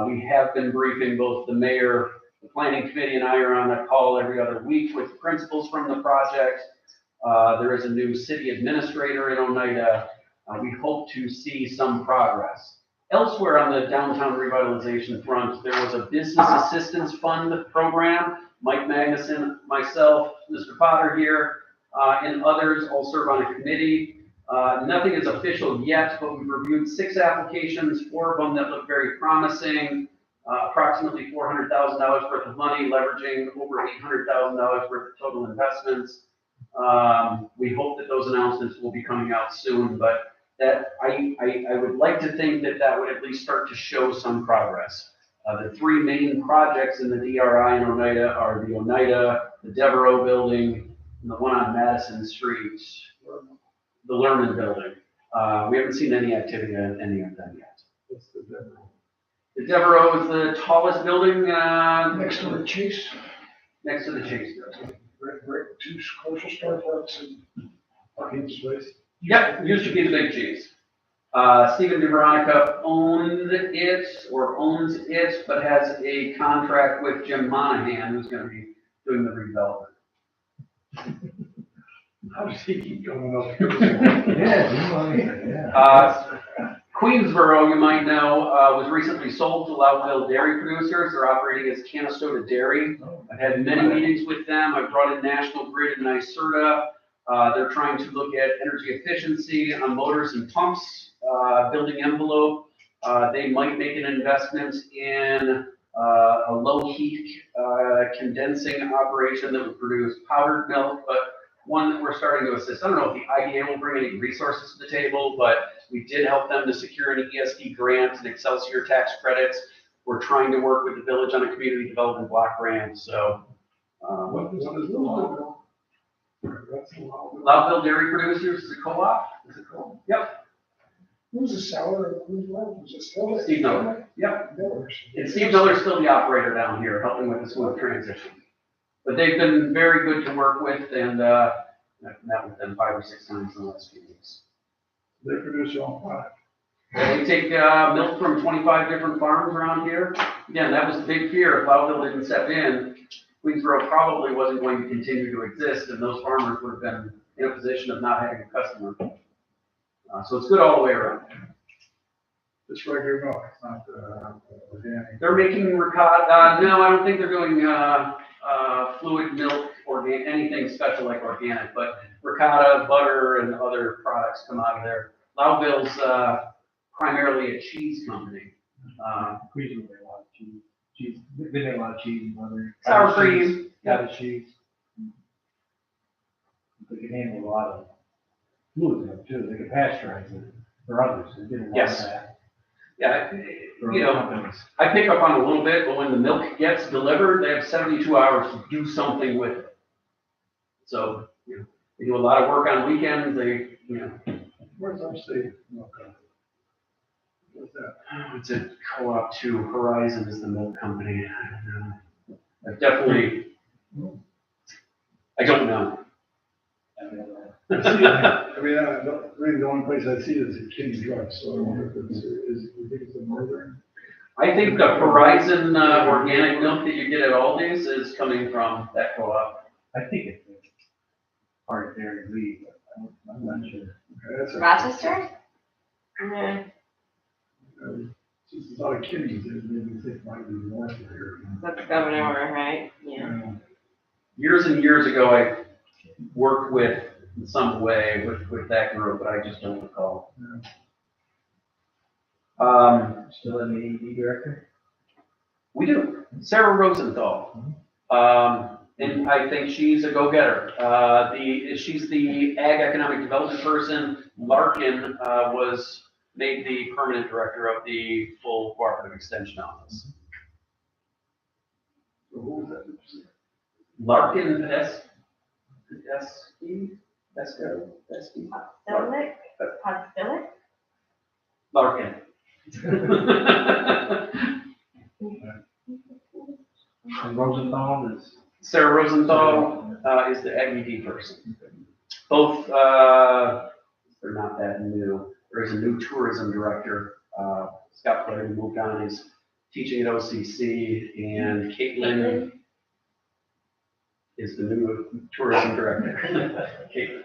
We have been briefing both the mayor, the planning committee, and I are on a call every other week with the principals from the project. There is a new city administrator in Oneida. We hope to see some progress. Elsewhere on the downtown revitalization front, there was a business assistance fund program. Mike Madison, myself, Mr. Potter here, and others all serve on a committee. Nothing is official yet, but we've reviewed 6 applications, 4 of them that look very promising. Approximately $400,000 worth of money, leveraging over $800,000 worth of total investments. We hope that those announcements will be coming out soon, but that I would like to think that that would at least start to show some progress. The 3 main projects in the DRI in Oneida are the Oneida, the Devereaux building, and the one on Madison Street, the Lerman building. We haven't seen any activity on any of them yet. What's the Devereaux? The Devereaux is the tallest building, Next to the Chase, next to the Chase building. right, 2 commercial storefronts and Parking space? Yep, used to be the Big Cheese. Stephen DeVeronica owns it, but has a contract with Jim Monahan, who's gonna be doing the redevelopment. How does he keep going up? Yeah. Queensboro, you might know, was recently sold to Loudville Dairy Producers. They're operating as Canastota Dairy. I've had many meetings with them. I've brought in National Grid and NYSERDA. They're trying to look at energy efficiency on motors and pumps, building envelope. They might make an investment in a low heat condensing operation that would produce powdered milk, but one that we're starting to assist. I don't know if the IDA will bring any resources to the table, but we did help them to secure an ESD grant and Excelsior tax credits. We're trying to work with the village on a community development block grant, so. What is the law? What's the law? Loudville Dairy Producers is a co-op. Yep, who's the seller, who's left, was it still? Steve Miller. Yep. Miller's. And Steve Miller's still the operator down here, helping with the smooth transition. But they've been very good to work with, and I've met with them 5 or 6 times in the last few weeks. They produce your own product. They take milk from 25 different farms around here. Again, that was the big fear. If Loudville didn't step in, Queensboro probably wasn't going to continue to exist, and those farmers would have been in a position of not having a customer. So it's good all the way around. It's regular milk, it's not organic. They're making ricotta. No, I don't think they're doing fluid milk or anything special like organic, but ricotta, butter, and other products come out of there. Loudville's primarily a cheese company. Queens make a lot of cheese. They make a lot of cheese and butter. Sour cream. Cottage cheese. They can handle a lot of fluids in it too. They can pasteurize it for others. They did a lot Yes. of that. Yeah, for you other know, companies. I pick up on a little bit, but when the milk gets delivered, they have 72 hours to do something with it. So, you know, they do a lot of work on weekends. They, you know, Where's our state milk? What's that? it's a co-op too. Horizon is the milk company. I don't know. I've definitely, I don't know. Really the only place I see it is at King Drugs, so I wonder if you think it's a northern? I think the Horizon organic milk that you get at Aldi's is coming from that co-op. I think it's part of Dairy League, but I'm not sure. Okay, that's a- Rochester? Yeah. Since it's out of Kitty's, it made me think it might be north of here. That's governor, right? Yeah. Years and years ago, I worked with, in some way, with that group, but I just don't recall. Still an AED director? We do. Sarah Rosenthal. And I think she's a go-getter. She's the ag economic development person. Larkin was made the permanent director of the full cooperative extension office. So who was that? Larkin Podesky? Podesky? Podstilic? Podstilic? Larkin. And Rosenthal is. Sarah Rosenthal is the AgED person. Both, they're not that new. There is a new tourism director, Scott Blair, who moved on, is teaching at OCC, and Caitlin is the new tourism director. Caitlin.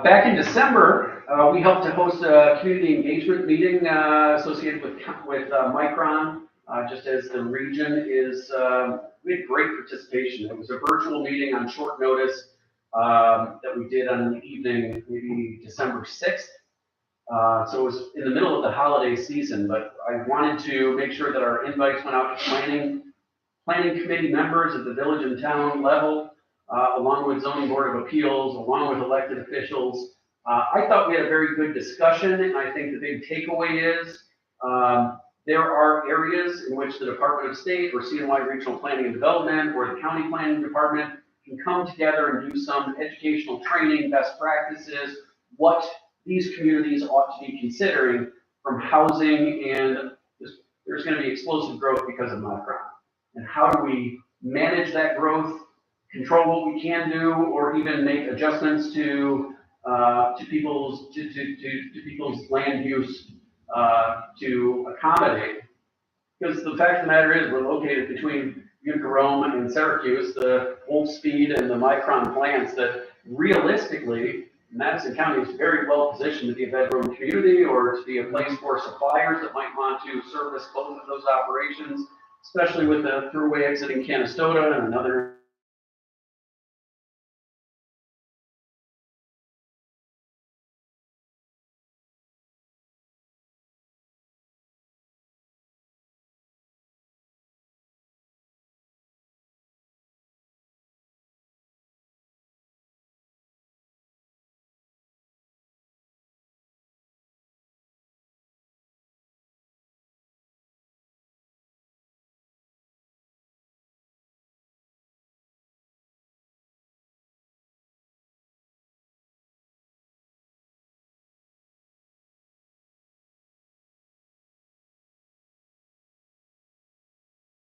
Back in December, we helped to host a community engagement meeting associated with Micron, just as the region is, we had great participation. It was a virtual meeting on short notice that we did on the evening, maybe December 6th. So it was in the middle of the holiday season, but I wanted to make sure that our invites went out to planning committee members at the village and town level, along with zoning board of appeals, along with elected officials. I thought we had a very good discussion, and I think the big takeaway is there are areas in which the Department of State or CNY Regional Planning and Development or the County Planning Department can come together and do some educational training, best practices, what these communities ought to be considering from housing, and there's going to be explosive growth because of Micron. And how do we manage that growth, control what we can do, or even make adjustments to people's land use to accommodate? Because the fact of the matter is, we're located between Utica, Rome, and Syracuse, the Wolfspeed and the Micron plants that realistically, Madison County is very well positioned to be a bedroom community or to be a place for suppliers that might want to service both of those operations, especially with the thruway exiting Canastota and another